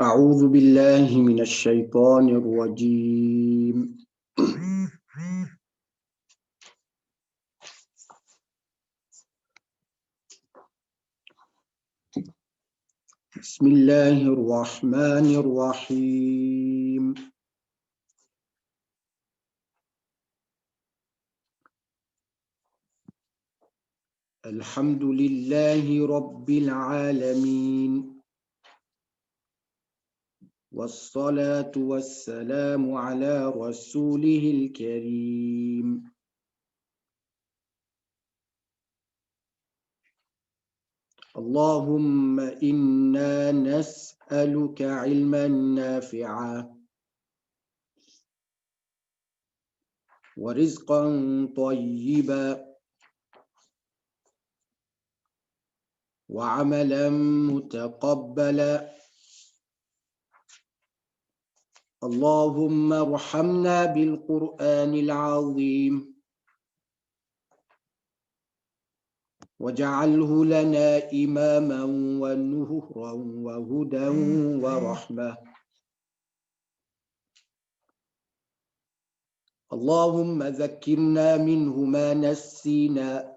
أعوذ بالله من الشيطان الرجيم. بسم الله الرحمن الرحيم. الحمد لله رب العالمين، والصلاة والسلام على رسوله الكريم. اللهم إنا نسألك علما نافعا ورزقا طيبا وعملا متقبلا. اللهم ارحمنا بالقرآن العظيم واجعله لنا إماما ونهرا وهدى ورحمة. اللهم ذكرنا منه ما نسينا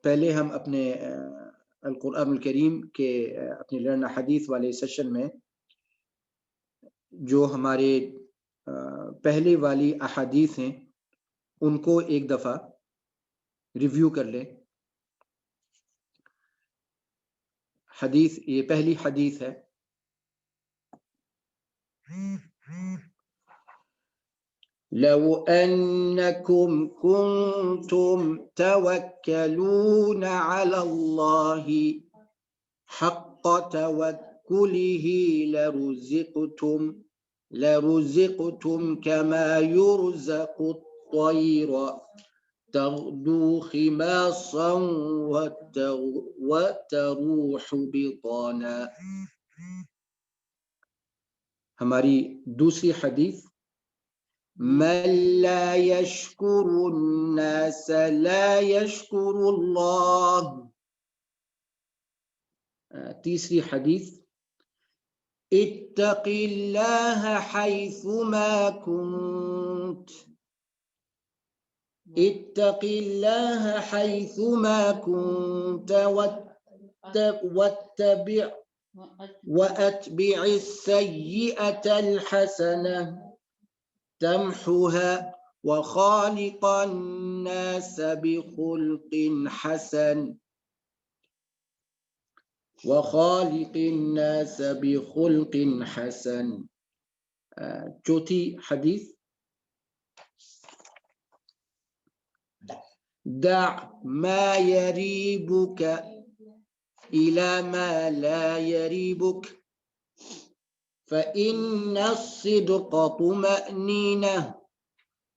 پہلے ہم اپنے القرآن الکریم کے اپنے لرن حدیث والے سیشن میں جو ہمارے پہلے والی احادیث ہیں ان کو ایک دفعہ ریویو کر لیں. حدیث یہ پہلی حدیث ہے. لو أنكم كنتم توكلون على الله حق توكله لرزقتم كما يرزق الطير تغدو خماصا وتروح بطانا. ہماری دوسری حدیث من لا يشكر الناس لا يشكر الله. تیسری حدیث اتق الله حيثما كنت اتق الله حيثما كنت واتبع السيئة الحسنة تمحها وخالق الناس بخلق حسن چوتھی حدیث دع ما يريبك إلى ما لا يريبك فإن الصدق طمأنينة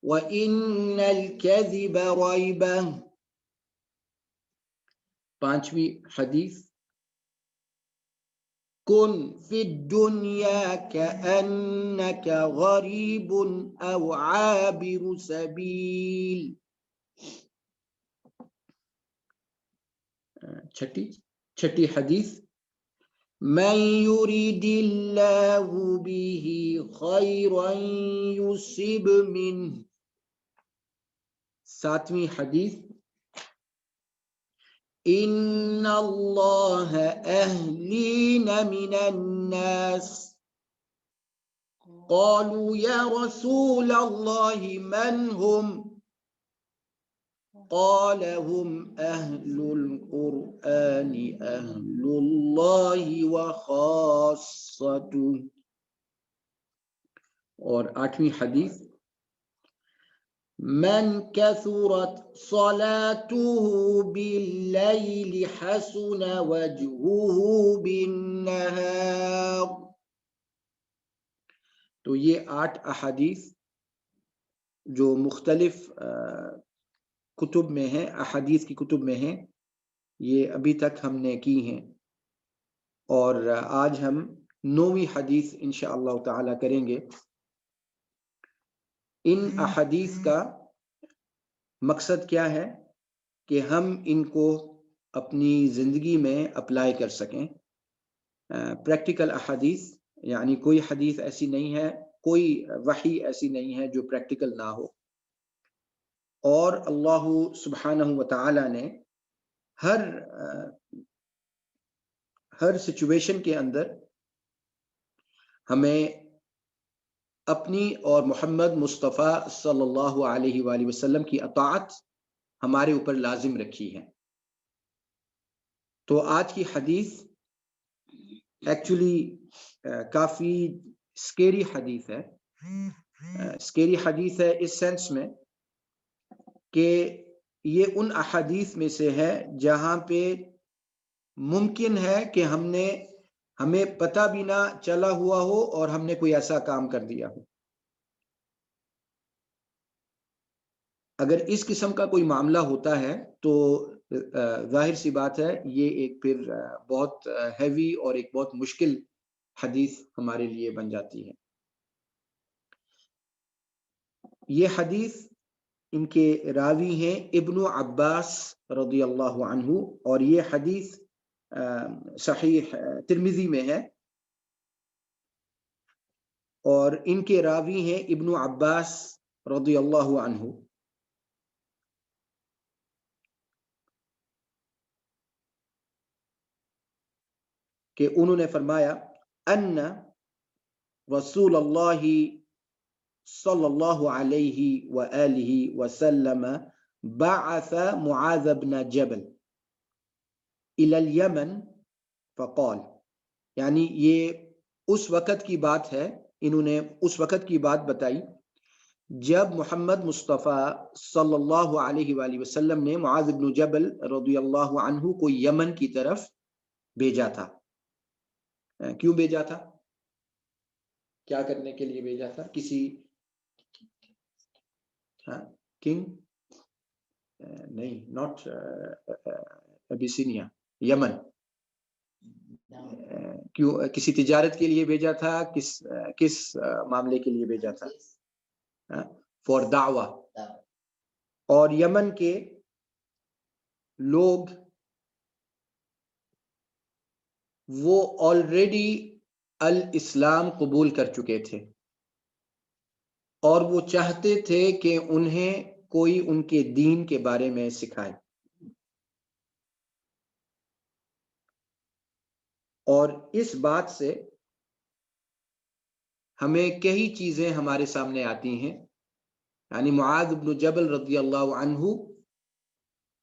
وإن الكذب ريبة. پانچویں حدیث كن في الدنيا كأنك غريب أو عابر سبيل. چھٹی حدیث من يريد الله به خيرا يصب منه. ساتویں حدیث ان الله اهلين من الناس قالوا يا رسول الله من هم قال هم أهل القرآن أهل الله وخاصته. اور 8ویں حدیث، من كثرت صلاته بالليل حسن وجهه بالنهار. تو یہ 8 احادیث جو مختلف کتب میں ہیں، احادیث کی کتب میں ہیں، یہ ابھی تک ہم نے کی ہیں، اور آج ہم 9ویں حدیث انشاءاللہ تعالی کریں گے. ان احادیث کا مقصد کیا ہے کہ ہم ان کو اپنی زندگی میں اپلائی کر سکیں. پریکٹیکل احادیث، یعنی کوئی حدیث ایسی نہیں ہے، کوئی وحی ایسی نہیں ہے جو پریکٹیکل نہ ہو. اور اللہ سبحانہ و تعالی نے ہر سچویشن کے اندر ہمیں اپنی اور محمد مصطفیٰ صلی اللہ علیہ وآلہ وسلم کی اطاعت ہمارے اوپر لازم رکھی ہے. تو آج کی حدیث ایکچولی کافی اسکیری حدیث ہے. اسکیری حدیث ہے اس سینس میں کہ یہ ان احادیث میں سے ہے جہاں پہ ممکن ہے کہ ہمیں پتہ بھی نہ چلا ہوا ہو اور ہم نے کوئی ایسا کام کر دیا ہو. اگر اس قسم کا کوئی معاملہ ہوتا ہے تو ظاہر سی بات ہے یہ ایک پھر بہت ہیوی اور ایک بہت مشکل حدیث ہمارے لیے بن جاتی ہے. یہ حدیث ان کے راوی ہیں ابن عباس رضی اللہ عنہ، اور یہ حدیث صحیح ترمذی میں ہے، اور ان کے راوی ہیں ابن عباس رضی اللہ عنہ. کہ انہوں نے فرمایا ان رسول اللہ صلی اللہ علیہ وآلہ وسلم بعث معاذ بن جبل الى الیمن فقال. یعنی یہ اس وقت کی بات ہے، انہوں نے اس وقت کی بات بتائی جب محمد مصطفیٰ صلی اللہ علیہ وآلہ وسلم نے معاذ بن جبل رضی اللہ عنہ کو یمن کی طرف بھیجا تھا. کیوں بھیجا تھا؟ کیا کرنے کے لیے بھیجا تھا؟ کسی کنگ نہیں، ناٹ ابیسینیا، یمن. کیوں؟ کسی تجارت کے لیے بھیجا تھا؟ کس معاملے کے لیے بھیجا تھا؟ فور دعوہ. اور یمن کے لوگ وہ آلریڈی الاسلام قبول کر چکے تھے، اور وہ چاہتے تھے کہ انہیں کوئی ان کے دین کے بارے میں سکھائے. اور اس بات سے ہمیں کئی چیزیں ہمارے سامنے آتی ہیں. یعنی معاذ بن جبل رضی اللہ عنہ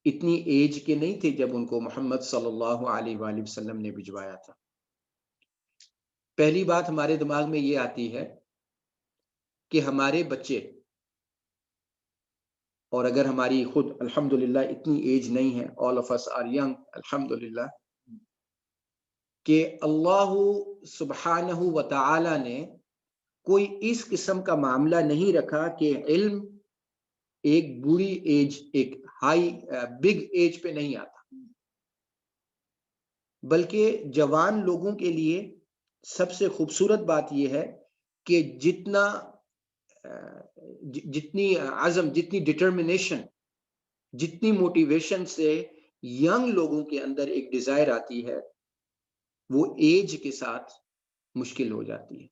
اتنی ایج کے نہیں تھے جب ان کو محمد صلی اللہ علیہ وآلہ وسلم نے بھجوایا تھا. پہلی بات ہمارے دماغ میں یہ آتی ہے کہ ہمارے بچے، اور اگر ہماری خود الحمدللہ اتنی ایج نہیں ہے، all of us are young الحمدللہ، کہ اللہ سبحانہ و تعالی نے کوئی اس قسم کا معاملہ نہیں رکھا کہ علم ایک بری ایج، ایک ہائی بگ ایج پہ نہیں آتا، بلکہ جوان لوگوں کے لیے سب سے خوبصورت بات یہ ہے کہ جتنی عزم، جتنی ڈٹرمنیشن، جتنی موٹیویشن سے ینگ لوگوں کے اندر ایک ڈیزائر آتی ہے، وہ ایج کے ساتھ مشکل ہو جاتی ہے.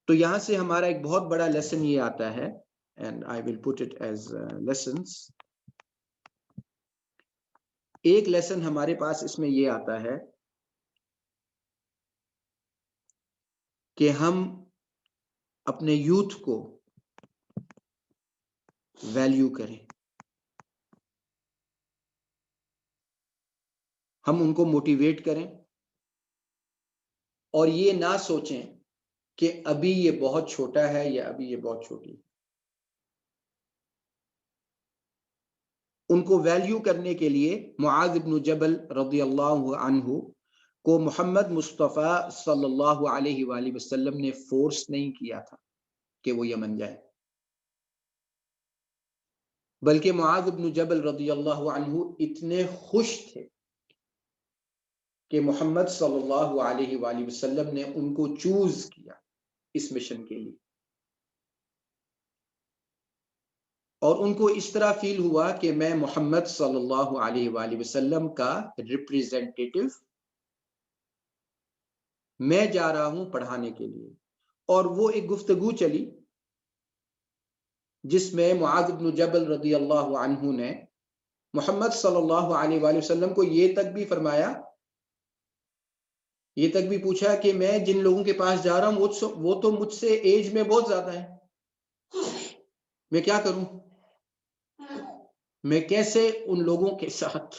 تو یہاں سے ہمارا ایک بہت بڑا لیسن یہ آتا ہے، and I will put it as lessons. ایک لیسن ہمارے پاس اس میں یہ آتا ہے کہ ہم اپنے یوتھ کو ویلیو کریں، ہم ان کو موٹیویٹ کریں، اور یہ نہ سوچیں کہ ابھی یہ بہت چھوٹا ہے یا ابھی یہ بہت چھوٹی ہے. ان کو ویلیو کرنے کے لیے معاذ بن جبل رضی اللہ عنہ کو محمد مصطفیٰ صلی اللہ علیہ وآلہ وسلم نے فورس نہیں کیا تھا کہ وہ یمن جائے، بلکہ معاذ بن جبل رضی اللہ عنہ اتنے خوش تھے کہ محمد صلی اللہ علیہ وآلہ وسلم نے ان کو چوز کیا اس مشن کے لیے، اور ان کو اس طرح فیل ہوا کہ میں محمد صلی اللہ علیہ وآلہ وسلم کا ریپریزنٹیٹو، میں جا رہا ہوں پڑھانے کے لیے. اور وہ ایک گفتگو چلی جس میں معاذ بن جبل رضی اللہ عنہ نے محمد صلی اللہ علیہ وآلہ وسلم کو یہ تک بھی فرمایا، یہ تک بھی پوچھا کہ میں جن لوگوں کے پاس جا رہا ہوں وہ تو مجھ سے ایج میں بہت زیادہ ہے، میں کیا کروں، میں کیسے ان لوگوں کے ساتھ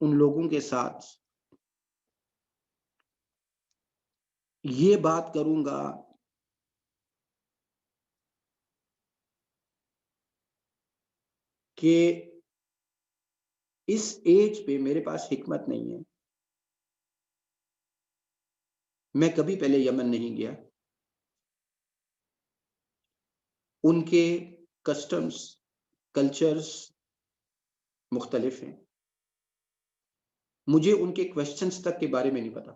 ان لوگوں کے ساتھ یہ بات کروں گا کہ اس ایج پہ میرے پاس حکمت نہیں ہے، میں کبھی پہلے یمن نہیں گیا، ان کے کسٹمز کلچرز مختلف ہیں، مجھے ان کے کویسچنز تک کے بارے میں نہیں پتا.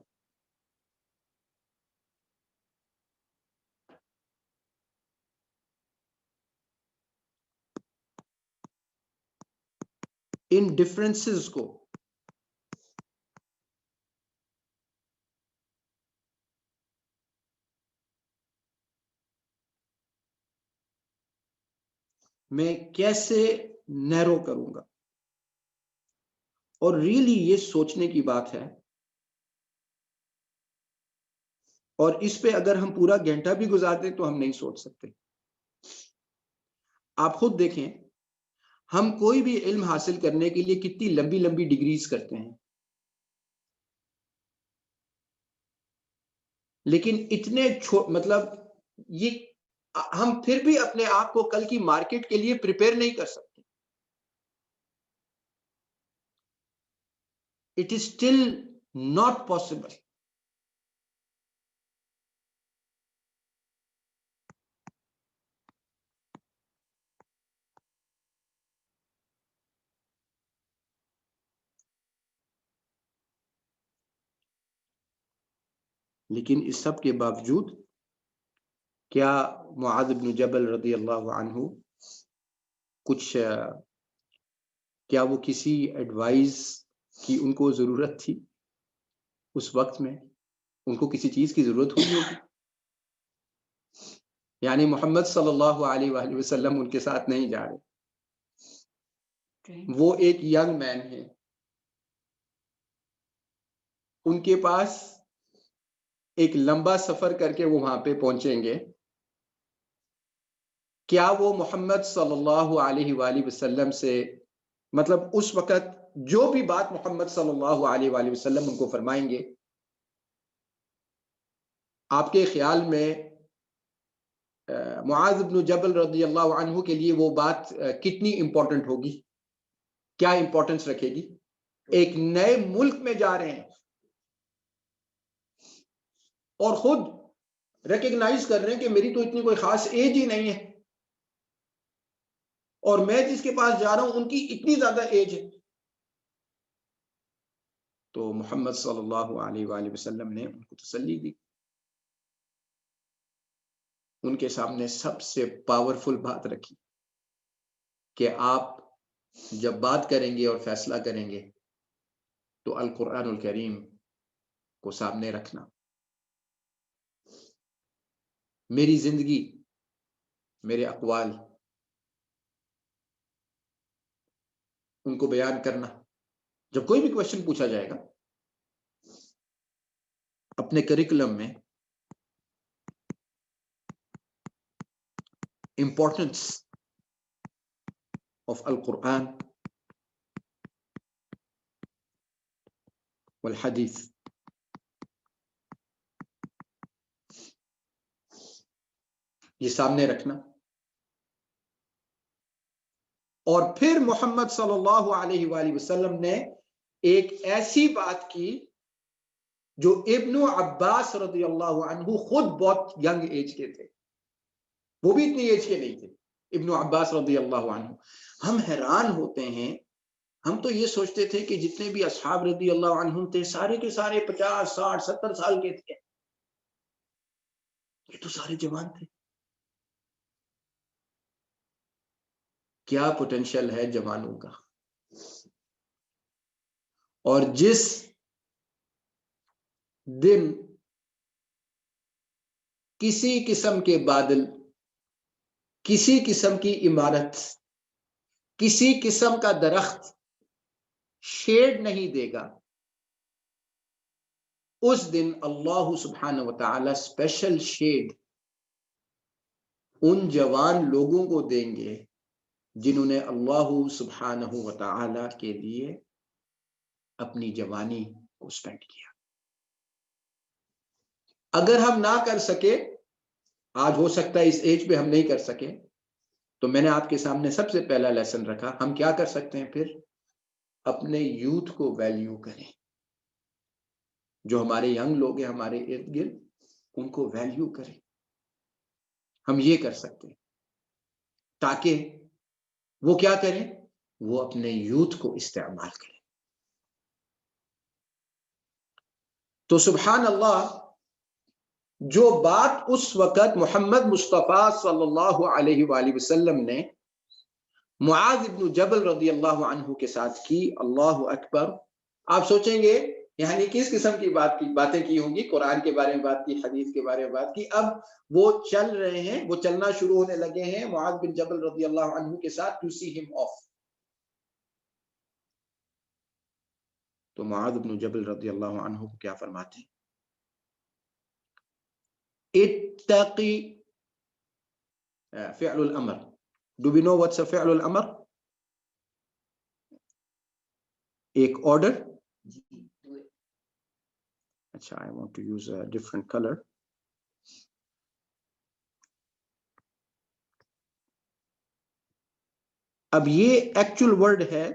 ان ڈفرینسز کو میں کیسے نیرو کروں گا. اور ریلی یہ سوچنے کی بات ہے، اور اس پہ اگر ہم پورا گھنٹہ بھی گزار دیں تو ہم نہیں سوچ سکتے. آپ خود دیکھیں، ہم کوئی بھی علم حاصل کرنے کے لیے کتنی لمبی لمبی ڈگریز کرتے ہیں، لیکن اتنے مطلب یہ ہم پھر بھی اپنے آپ کو کل کی مارکیٹ کے لیے پریپیئر نہیں کر سکتے. It is still not possible. لیکن اس سب کے باوجود کیا معاذ بن جبل رضی اللہ عنہ کیا وہ کسی ایڈوائز کی ان کو ضرورت تھی؟ اس وقت میں ان کو کسی چیز کی ضرورت ہوئی ہوگی. یعنی محمد صلی اللہ علیہ وآلہ وسلم ان کے ساتھ نہیں جا رہے، وہ ایک ینگ مین ہے، ان کے پاس ایک لمبا سفر کر کے وہ وہاں پہ پہنچیں گے. کیا وہ محمد صلی اللہ علیہ وآلہ وسلم سے مطلب اس وقت جو بھی بات محمد صلی اللہ علیہ وآلہ وسلم ان کو فرمائیں گے، آپ کے خیال میں معاذ بن جبل رضی اللہ عنہ کے لیے وہ بات کتنی امپورٹنٹ ہوگی، کیا امپورٹنس رکھے گی؟ ایک نئے ملک میں جا رہے ہیں اور خود ریکگنائز کر رہے ہیں کہ میری تو اتنی کوئی خاص ایج ہی نہیں ہے، اور میں جس کے پاس جا رہا ہوں ان کی اتنی زیادہ ایج ہے. تو محمد صلی اللہ علیہ وآلہ وسلم نے ان کو تسلی دی. ان کے سامنے سب سے پاورفل بات رکھی کہ آپ جب بات کریں گے اور فیصلہ کریں گے تو القرآن الکریم کو سامنے رکھنا، میری زندگی، میرے اقوال ان کو بیان کرنا. جب کوئی بھی کوشچن پوچھا جائے گا اپنے کریکولم میں امپورٹنس آف القرآن والحدیث یہ سامنے رکھنا، اور پھر محمد صلی اللہ علیہ وآلہ وسلم نے ایک ایسی بات کی جو ابن عباس رضی اللہ عنہ خود بہت ینگ ایج کے تھے، وہ بھی اتنی ایج کے نہیں تھے، ابن عباس رضی اللہ عنہ۔ ہم حیران ہوتے ہیں، ہم تو یہ سوچتے تھے کہ جتنے بھی اصحاب رضی اللہ عنہم تھے سارے کے سارے 50 60 70 سال کے تھے، یہ تو سارے جوان تھے۔ کیا پوٹینشل ہے جوانوں کا، اور جس دن کسی قسم کے بادل، کسی قسم کی عمارت، کسی قسم کا درخت شیڈ نہیں دے گا، اس دن اللہ سبحانہ وتعالی اسپیشل شیڈ ان جوان لوگوں کو دیں گے جنہوں نے اللہ سبحانہ وتعالی کے لیے اپنی جوانی کو اسپینڈ کیا۔ اگر ہم نہ کر سکے، آج ہو سکتا ہے اس ایج پہ ہم نہیں کر سکے، تو میں نے آپ کے سامنے سب سے پہلا لیسن رکھا، ہم کیا کر سکتے ہیں؟ پھر اپنے یوتھ کو ویلیو کریں، جو ہمارے ینگ لوگ ہیں ہمارے ارد گرد، ان کو ویلیو کریں۔ ہم یہ کر سکتے ہیں تاکہ وہ کیا کریں؟ وہ اپنے یوتھ کو استعمال کریں۔ تو سبحان اللہ، جو بات اس وقت محمد مصطفیٰ صلی اللہ علیہ وآلہ وسلم نے معاذ بن جبل رضی اللہ عنہ کے ساتھ کی، اللہ اکبر، آپ سوچیں گے یعنی کس قسم کی باتیں کی ہوں گی، قرآن کے بارے میں بات کی، حدیث کے بارے میں بات کی۔ اب وہ چل رہے ہیں، وہ چلنا شروع ہونے لگے ہیں معاذ بن جبل رضی اللہ عنہ کے ساتھ، ٹو سی ہم آف۔ تو معاذ بن جبل رضی اللہ عنہ کو کیا فرماتے ہیں؟ اتقی فعل الامر. Do we know what's a فعل الامر؟ ایک order. اچھا، I want to use a different color. اب یہ ایکچول ورڈ ہے،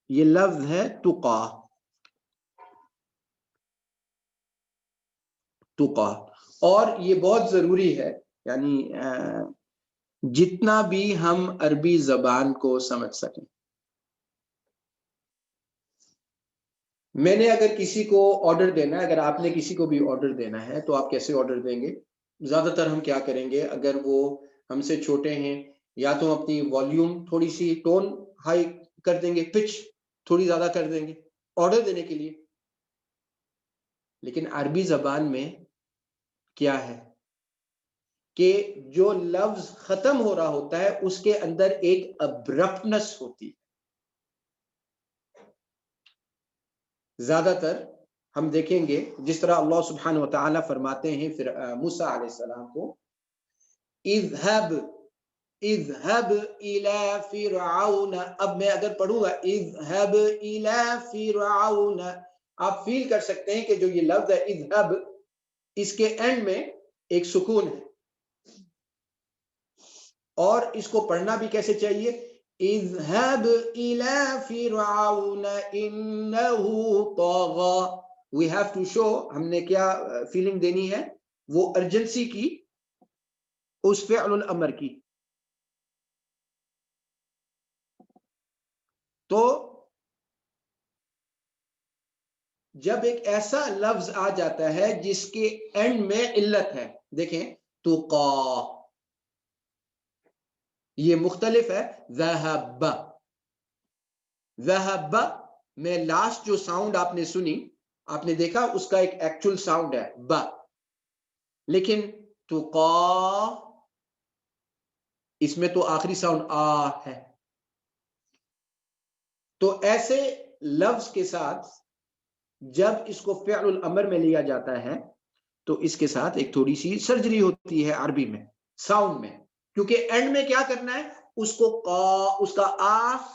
یہ لفظ ہے تقا، تقا، اور یہ بہت ضروری ہے، یعنی جتنا بھی ہم عربی زبان کو سمجھ سکیں۔ میں نے اگر کسی کو آرڈر دینا ہے، اگر آپ نے کسی کو بھی آرڈر دینا ہے تو آپ کیسے آرڈر دیں گے؟ زیادہ تر ہم کیا کریں گے، اگر وہ ہم سے چھوٹے ہیں یا تو اپنی والیوم تھوڑی سی ٹون ہائی کر دیں گے، پچ تھوڑی زیادہ کر دیں گے آرڈر دینے کے لیے۔ لیکن عربی زبان میں کیا ہے کہ جو لفظ ختم ہو رہا ہوتا ہے اس کے اندر ایک ابرپٹنس ہوتی ہے۔ زیادہ تر ہم دیکھیں گے جس طرح اللہ سبحانہ وتعالی فرماتے ہیں پھر موسیٰ علیہ السلام کو، اذهب الى فرعون، اب میں اگر پڑھوں گا اذهب الى فرعون، آپ فیل کر سکتے ہیں کہ جو یہ لفظ ہے اذهب، اس کے اینڈ میں ایک سکون ہے، اور اس کو پڑھنا بھی کیسے چاہیے؟ اذهب الى فرعون انه طغى۔ we have to show، ہم نے کیا فیلنگ دینی ہے؟ وہ ارجنسی کی، اس فعل الامر کی۔ تو جب ایک ایسا لفظ آ جاتا ہے جس کے اینڈ میں علت ہے، دیکھیں تقا، یہ مختلف ہے، ذہب، ذہب میں لاسٹ جو ساؤنڈ آپ نے سنی، آپ نے دیکھا اس کا ایک ایکچول ساؤنڈ ہے ب، لیکن تقا اس میں تو آخری ساؤنڈ آ ہے۔ تو ایسے لفظ کے ساتھ جب اس کو فعل الامر میں لیا جاتا ہے تو اس کے ساتھ ایک تھوڑی سی سرجری ہوتی ہے عربی میں، ساؤنڈ میں، کیونکہ اینڈ میں کیا کرنا ہے، اس کو اس کا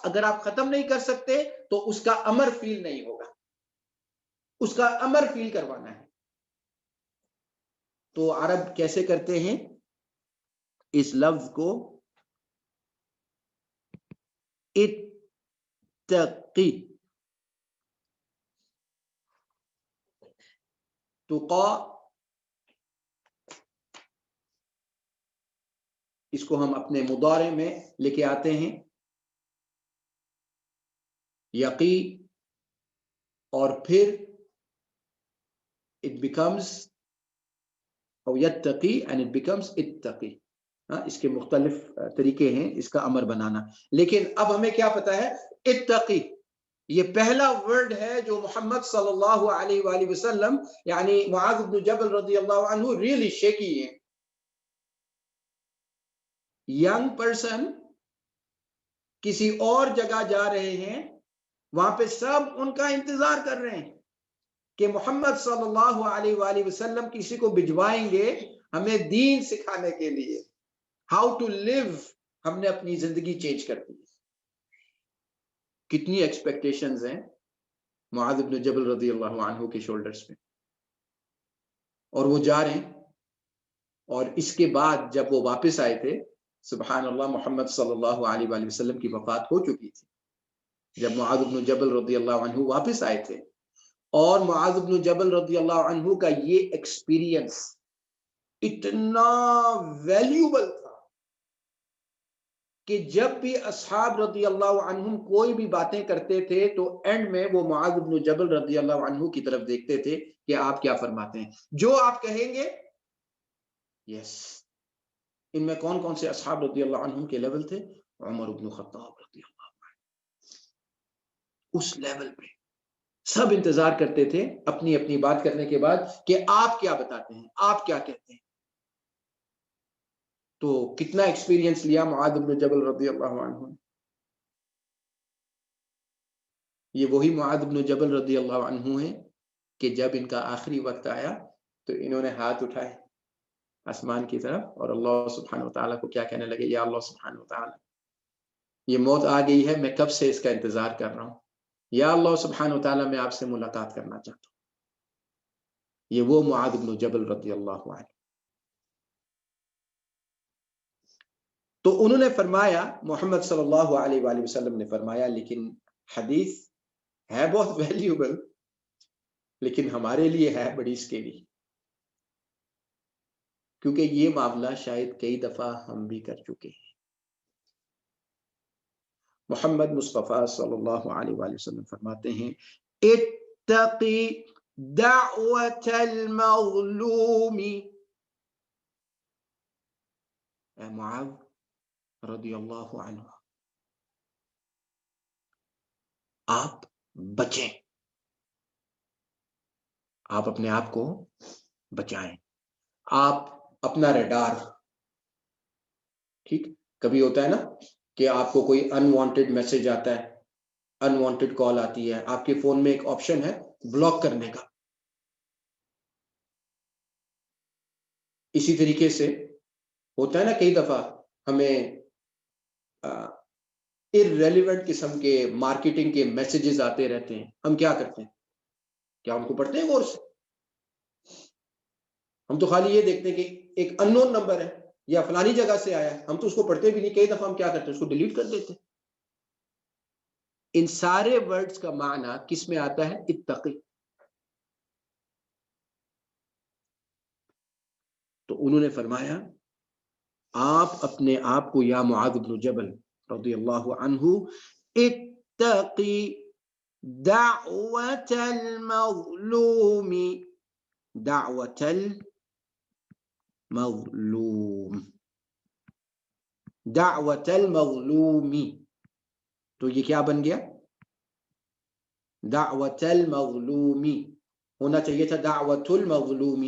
اگر آپ ختم نہیں کر سکتے تو اس کا امر فیل نہیں ہوگا، اس کا امر فیل کروانا ہے۔ تو عرب کیسے کرتے ہیں اس لفظ کو، اتقی، تقا، اس کو ہم اپنے مضارع میں لے کے آتے ہیں، یقی، اور پھر it becomes O یتقی and it becomes اتقی۔ اس کے مختلف طریقے ہیں اس کا امر بنانا، لیکن اب ہمیں کیا پتا ہے، اتقی یہ پہلا ورڈ ہے جو محمد صلی اللہ علیہ وآلہ وسلم یعنی معاذ بن جبل رضی اللہ عنہ ریئلی شیکی ہیں۔ ینگ پرسن کسی اور جگہ جا رہے ہیں، وہاں پہ سب ان کا انتظار کر رہے ہیں کہ محمد صلی اللہ علیہ وآلہ وسلم کسی کو بھجوائیں گے ہمیں دین سکھانے کے لیے، ہاؤ ٹو لیو، ہم نے اپنی زندگی چینج کر دی۔ کتنی ایکسپیکٹیشنز ہیں معاذ بن جبل رضی اللہ عنہ کے شولڈرز پہ، اور وہ جا رہے ہیں۔ اور اس کے بعد جب وہ واپس آئے تھے، سبحان اللہ، محمد صلی اللہ علیہ وآلہ وسلم کی وفات ہو چکی تھی جب معاذ بن جبل رضی اللہ عنہ واپس آئے تھے، اور معاذ بن جبل رضی اللہ عنہ کا یہ ایکسپیرینس اتنا ویلیوبل تھا کہ جب بھی اصحاب رضی اللہ عنہم کوئی بھی باتیں کرتے تھے تو اینڈ میں وہ معاذ بن جبل رضی اللہ عنہ کی طرف دیکھتے تھے کہ آپ کیا فرماتے ہیں، جو آپ کہیں گے یس۔ ان میں کون کون سے اصحاب رضی اللہ عنہم کے لیول تھے؟ عمر بن خطاب رضی اللہ عنہ، اس لیول پہ سب انتظار کرتے تھے اپنی اپنی بات کرنے کے بعد کہ آپ کیا بتاتے ہیں، آپ کیا کہتے ہیں۔ تو کتنا ایکسپیرینس لیا معاذ بن جبل رضی اللہ عنہ، یہ وہی معاذ بن جبل رضی اللہ عنہ ہیں کہ جب ان کا آخری وقت آیا تو انہوں نے ہاتھ اٹھائے آسمان کی طرف اور اللہ سبحانہ وتعالیٰ کو کیا کہنے لگے، یا اللہ سبحانہ وتعالیٰ یہ موت آ گئی ہے، میں کب سے اس کا انتظار کر رہا ہوں، یا اللہ سبحانہ وتعالیٰ میں آپ سے ملاقات کرنا چاہتا ہوں۔ یہ وہ معاذ بن جبل رضی اللہ عنہ۔ تو انہوں نے فرمایا، محمد صلی اللہ علیہ وآلہ وسلم نے فرمایا، لیکن حدیث ہے بہت ویلیوبل لیکن ہمارے لیے ہے بڑی اسکیری، کیونکہ یہ معاملہ شاید کئی دفعہ ہم بھی کر چکے ہیں۔ محمد مصطفیٰ صلی اللہ علیہ وآلہ وسلم فرماتے ہیں، اتقی دعوت المظلوم، اے معاذ رضی اللہ عنہ آپ بچیں، آپ اپنے آپ کو بچائیں، آپ اپنا ریڈار، ٹھیک، کبھی ہوتا ہے نا کہ آپ کو کوئی انوانٹیڈ میسج آتا ہے، انوانٹیڈ کال آتی ہے، آپ کے فون میں ایک آپشن ہے بلاک کرنے کا، اسی طریقے سے ہوتا ہے نا کئی دفعہ ہمیں irrelevant قسم کے مارکیٹنگ کے میسیجز آتے رہتے ہیں، ہم کیا کرتے ہیں، کیا ان کو پڑھتے ہیں غور سے؟ ہم تو خالی یہ دیکھتے ہیں کہ ایک ان نون نمبر ہے یا فلانی جگہ سے آیا ہے، ہم تو اس کو پڑھتے بھی نہیں، کئی دفعہ ہم کیا کرتے ہیں اس کو ڈیلیٹ کر دیتے ہیں۔ ان سارے ورڈز کا معنی کس میں آتا ہے؟ اتقی۔ تو انہوں نے فرمایا آپ اپنے آپ کو، یا معاذ بن جبل رضی اللہ عنہ، اتقی دعوت المظلوم، دعوت المظلوم، دعوت المظلوم، تو یہ کیا بن گیا؟ دعوت المظلوم، ہونا چاہیے تھا دعوت المظلوم،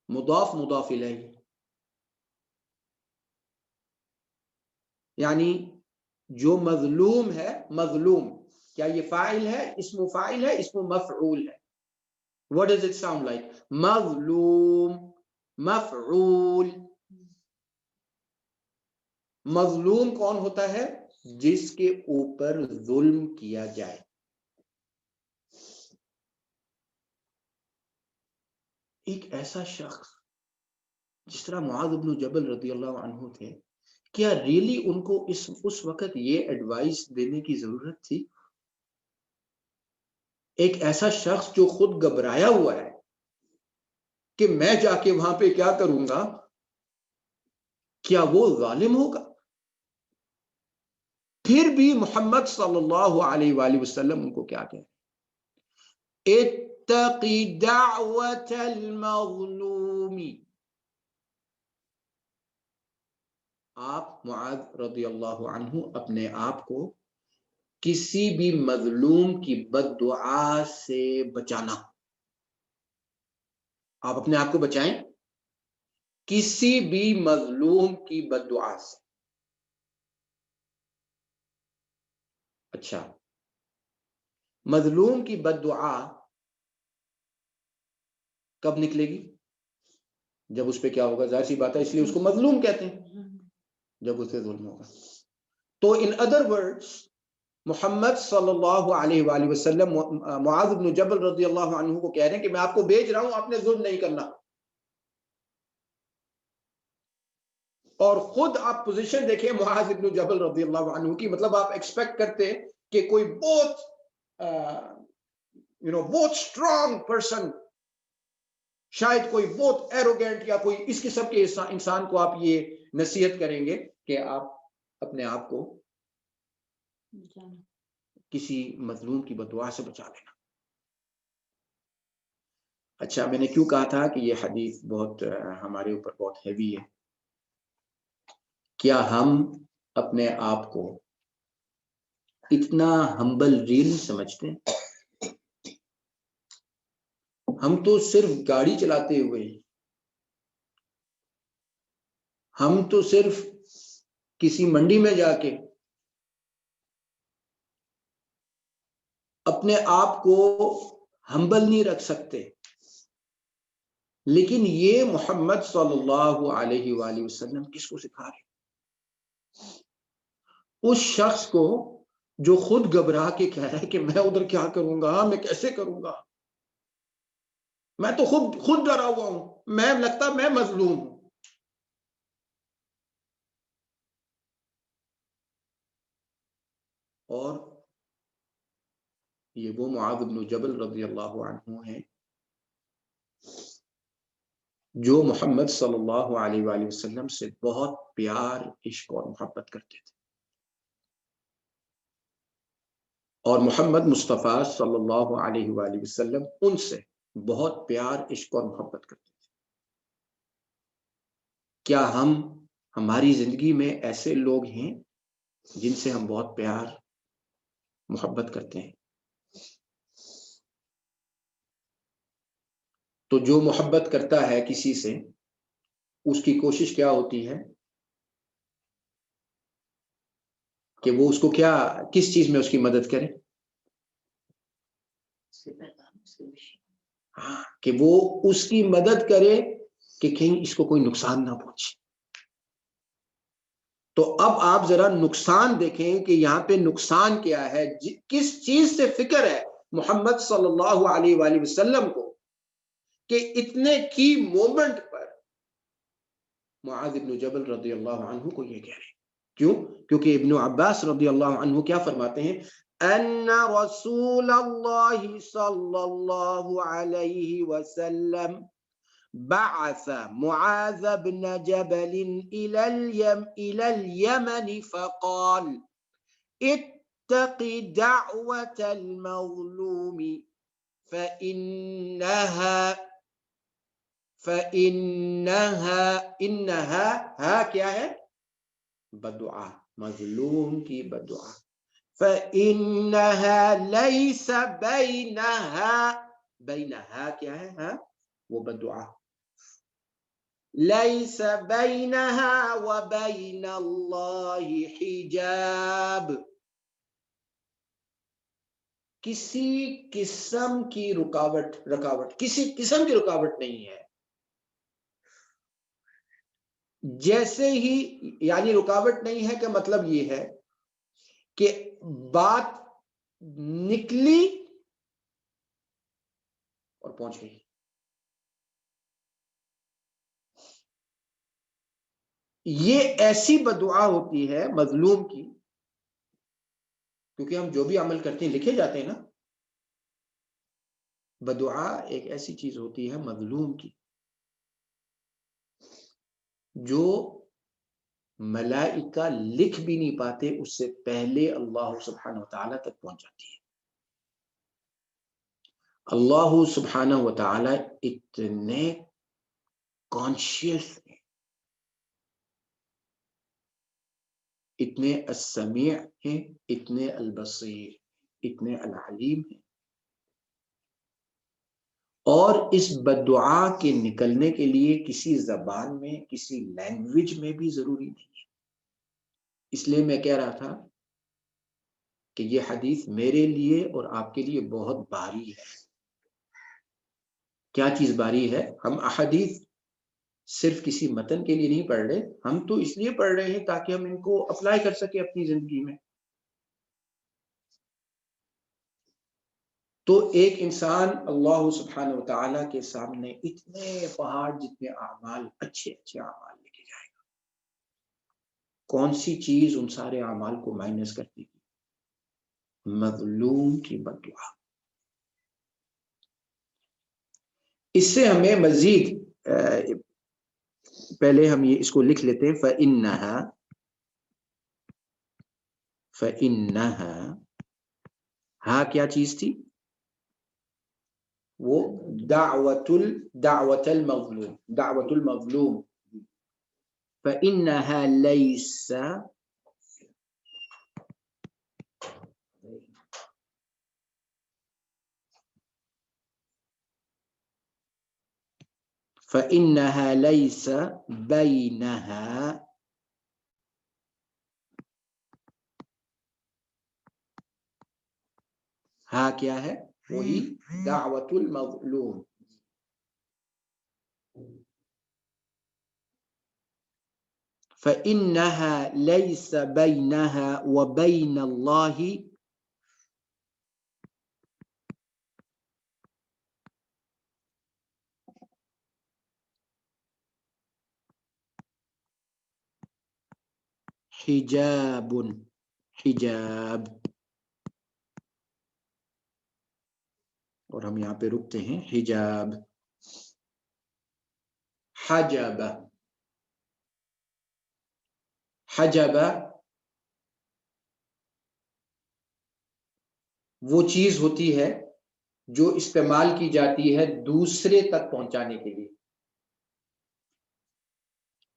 مضاف مضاف الیہ، یعنی جو مظلوم ہے، مظلوم کیا یہ فاعل ہے، اسم فاعل ہے، اسم مفعول ہے؟ What does it sound like؟ مظلوم، مفعول۔ مظلوم کون ہوتا ہے؟ جس کے اوپر ظلم کیا جائے۔ ایک ایسا شخص جس طرح معاذ بن جبل رضی اللہ عنہ تھے، کیا ریلی ان کو اس وقت یہ ایڈوائس دینے کی ضرورت تھی؟ ایک ایسا شخص جو خود گھبرایا ہوا ہے کہ میں جا کے وہاں پہ کیا کروں گا، کیا وہ ظالم ہوگا؟ پھر بھی محمد صلی اللہ علیہ وآلہ وسلم ان کو کیا کہتے ہیں؟ اتقی دعوت المظلوم۔ آپ معاذ رضی اللہ عنہ اپنے آپ کو کسی بھی مظلوم کی بد دعا سے بچانا، آپ اپنے آپ کو بچائیں کسی بھی مظلوم کی بد دعا سے۔ اچھا، مظلوم کی بد دعا کب نکلے گی؟ جب اس پہ کیا ہوگا؟ ظاہر سی بات ہے، اس لیے اس کو مظلوم کہتے ہیں، جب اس پہ ظلم ہوگا۔ تو ان ادر ورڈز محمد صلی اللہ علیہ وآلہ وسلم معاذ بن جبل رضی اللہ عنہ کو کہہ رہے ہیں کہ میں آپ کو بھیج رہا ہوں، آپ نے ظلم نہیں کرنا۔ اور خود آپ پوزیشن دیکھیں معاذ بن جبل رضی اللہ عنہ کی، مطلب آپ ایکسپیکٹ کرتے کہ کوئی بہت بہت اسٹرانگ پرسن، شاید کوئی بہت ایروگینٹ یا کوئی اس قسم کے انسان کو آپ یہ نصیحت کریں گے کہ آپ اپنے آپ کو کسی مظلوم کی بد دعا سے بچا لینا۔ اچھا، میں نے کیوں کہا تھا کہ یہ حدیث بہت ہمارے اوپر بہت ہیوی ہے؟ کیا ہم اپنے آپ کو اتنا ہمبل ریل سمجھتے ہیں؟ ہم تو صرف گاڑی چلاتے ہوئے، ہم تو صرف کسی منڈی میں جا کے اپنے آپ کو ہمبل نہیں رکھ سکتے، لیکن یہ محمد صلی اللہ علیہ وآلہ وسلم کس کو سکھا رہے؟ اس شخص کو جو خود گھبرا کے کہہ رہا ہے کہ میں ادھر کیا کروں گا، میں کیسے کروں گا، میں تو خود ڈرا ہوا ہوں، میں لگتا میں مظلوم ہوں۔ اور یہ وہ معاذ بن جبل رضی اللہ عنہ ہیں جو محمد صلی اللہ علیہ وآلہ وسلم سے بہت پیار، عشق اور محبت کرتے تھے، اور محمد مصطفیٰ صلی اللہ علیہ وآلہ وسلم ان سے بہت پیار، عشق اور محبت کرتے تھے۔ کیا ہماری زندگی میں ایسے لوگ ہیں جن سے ہم بہت پیار، محبت کرتے ہیں؟ تو جو محبت کرتا ہے کسی سے، اس کی کوشش کیا ہوتی ہے کہ وہ اس کو کس چیز میں اس کی مدد کرے؟ ہاں، کہ وہ اس کی مدد کرے کہ کہیں اس کو کوئی نقصان نہ پہنچے۔ تو اب آپ ذرا نقصان دیکھیں کہ یہاں پہ نقصان کیا ہے، کس چیز سے فکر ہے محمد صلی اللہ علیہ وآلہ وسلم کو کہ اتنے کی مومنٹ پر معاذ بن جبل رضی اللہ عنہ کو یہ کہہ رہے ہیں۔ کیوں؟ کیونکہ ابن عباس رضی اللہ عنہ کیا فرماتے ہیں؟ ان رسول اللہ صلی اللہ علیہ وسلم بعث معاذ بن جبل إلى اليمن فقال اتق دعوة المظلوم فإنها کیا ہے؟ بدعا، مظلوم کی بدعا۔ فإنها ليس بينها کیا ہے؟ وہ بدعا، ليس بينها وبين الله حجاب۔ کسی قسم کی رکاوٹ کسی قسم کی رکاوٹ نہیں ہے. جیسے ہی یعنی رکاوٹ نہیں ہے کہ مطلب یہ ہے کہ بات نکلی اور پہنچ گئی. یہ ایسی بدعا ہوتی ہے مظلوم کی، کیونکہ ہم جو بھی عمل کرتے ہیں لکھے جاتے ہیں نا. بدعا ایک ایسی چیز ہوتی ہے مظلوم کی جو ملائکہ لکھ بھی نہیں پاتے، اس سے پہلے اللہ سبحانہ وتعالی تک پہنچ جاتی ہے. اللہ سبحانہ وتعالی اتنے کانشیس ہیں، اتنے السمیع ہیں، اتنے البصیر، اتنے العلیم ہیں. اور اس بددعا کے نکلنے کے لیے کسی زبان میں، کسی لینگویج میں بھی ضروری نہیں ہے. اس لیے میں کہہ رہا تھا کہ یہ حدیث میرے لیے اور آپ کے لیے بہت بھاری ہے. کیا چیز بھاری ہے؟ ہم احادیث صرف کسی متن کے لیے نہیں پڑھ رہے، ہم تو اس لیے پڑھ رہے ہیں تاکہ ہم ان کو اپلائی کر سکیں اپنی زندگی میں. تو ایک انسان اللہ سبحانہ وتعالی کے سامنے اتنے پہاڑ جتنے اعمال، اچھے اعمال لے کے جائے گا، کون سی چیز ان سارے اعمال کو مائنس کرتی ہے؟ مظلوم کی بددعا. اس سے ہمیں مزید پہلے ہم یہ اس کو لکھ لیتے ہیں. فَإِنَّهَا ہاں کیا چیز تھی؟ وہ دعوت المظلوم. فَإِنَّهَا لَيْسَ بَيْنَهَا ہاں کیا ہے؟ وہی دعوت المظلوم. فَإِنَّهَا لَيْسَ بَيْنَهَا وَبَيْنَ اللَّهِ حجاب. اور ہم یہاں پہ رکتے ہیں. حجاب، حجب وہ چیز ہوتی ہے جو استعمال کی جاتی ہے دوسرے تک پہنچانے کے لیے.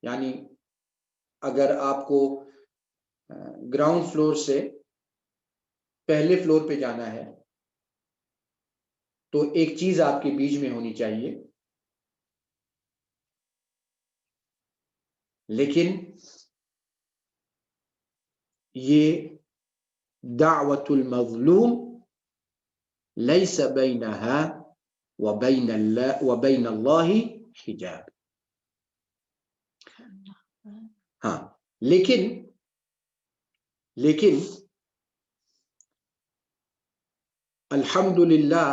یعنی اگر آپ کو گراؤنڈ فلور سے پہلے فلور پہ جانا ہے تو ایک چیز آپ کے بیچ میں ہونی چاہیے، لیکن یہ دعوت المظلوم لیس بینہا وبین اللہ حجاب. ہاں لیکن الحمدللہ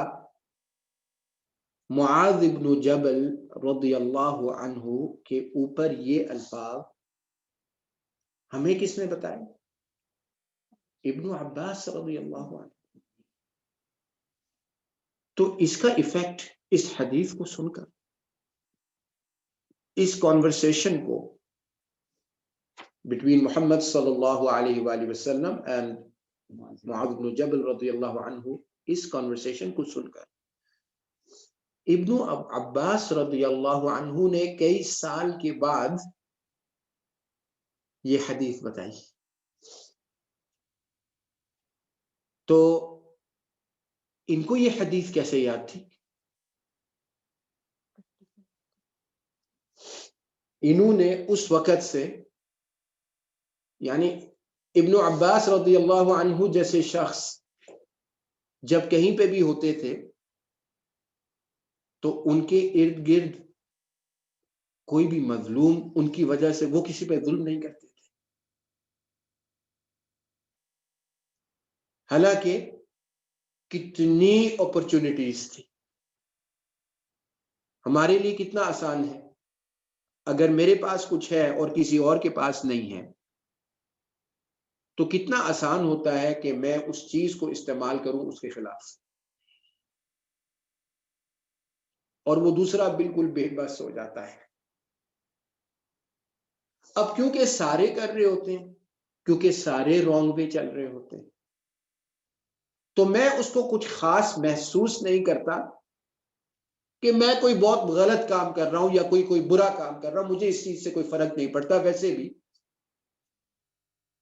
معاذ بن جبل رضی اللہ عنہ کے اوپر یہ الفاظ ہمیں کس نے بتائے؟ ابن عباس رضی اللہ عنہ. تو اس کا ایفیکٹ اس حدیث کو سن کر، اس کانورسیشن کو بٹوین محمد صلی اللہ علیہ وآلہ وسلم اینڈ معاذ بن جبل رضی اللہ عنہ، اس کانورسیشن کو سن کر ابن عباس رضی اللہ عنہ نے کئی سال کے بعد یہ حدیث بتائی. تو ان کو یہ حدیث کیسے یاد تھی؟ انہوں نے اس وقت سے، یعنی ابن عباس رضی اللہ عنہ جیسے شخص جب کہیں پہ بھی ہوتے تھے تو ان کے ارد گرد کوئی بھی مظلوم ان کی وجہ سے وہ کسی پہ ظلم نہیں کرتے تھے، حالانکہ کتنی اپرچونٹیز تھی۔ ہمارے لیے کتنا آسان ہے، اگر میرے پاس کچھ ہے اور کسی اور کے پاس نہیں ہے تو کتنا آسان ہوتا ہے کہ میں اس چیز کو استعمال کروں اس کے خلاف، اور وہ دوسرا بالکل بے بس ہو جاتا ہے۔ اب کیونکہ سارے کر رہے ہوتے ہیں، کیونکہ سارے رانگ وے چل رہے ہوتے ہیں، تو میں اس کو کچھ خاص محسوس نہیں کرتا کہ میں کوئی بہت غلط کام کر رہا ہوں یا کوئی برا کام کر رہا ہوں، مجھے اس چیز سے کوئی فرق نہیں پڑتا۔ ویسے بھی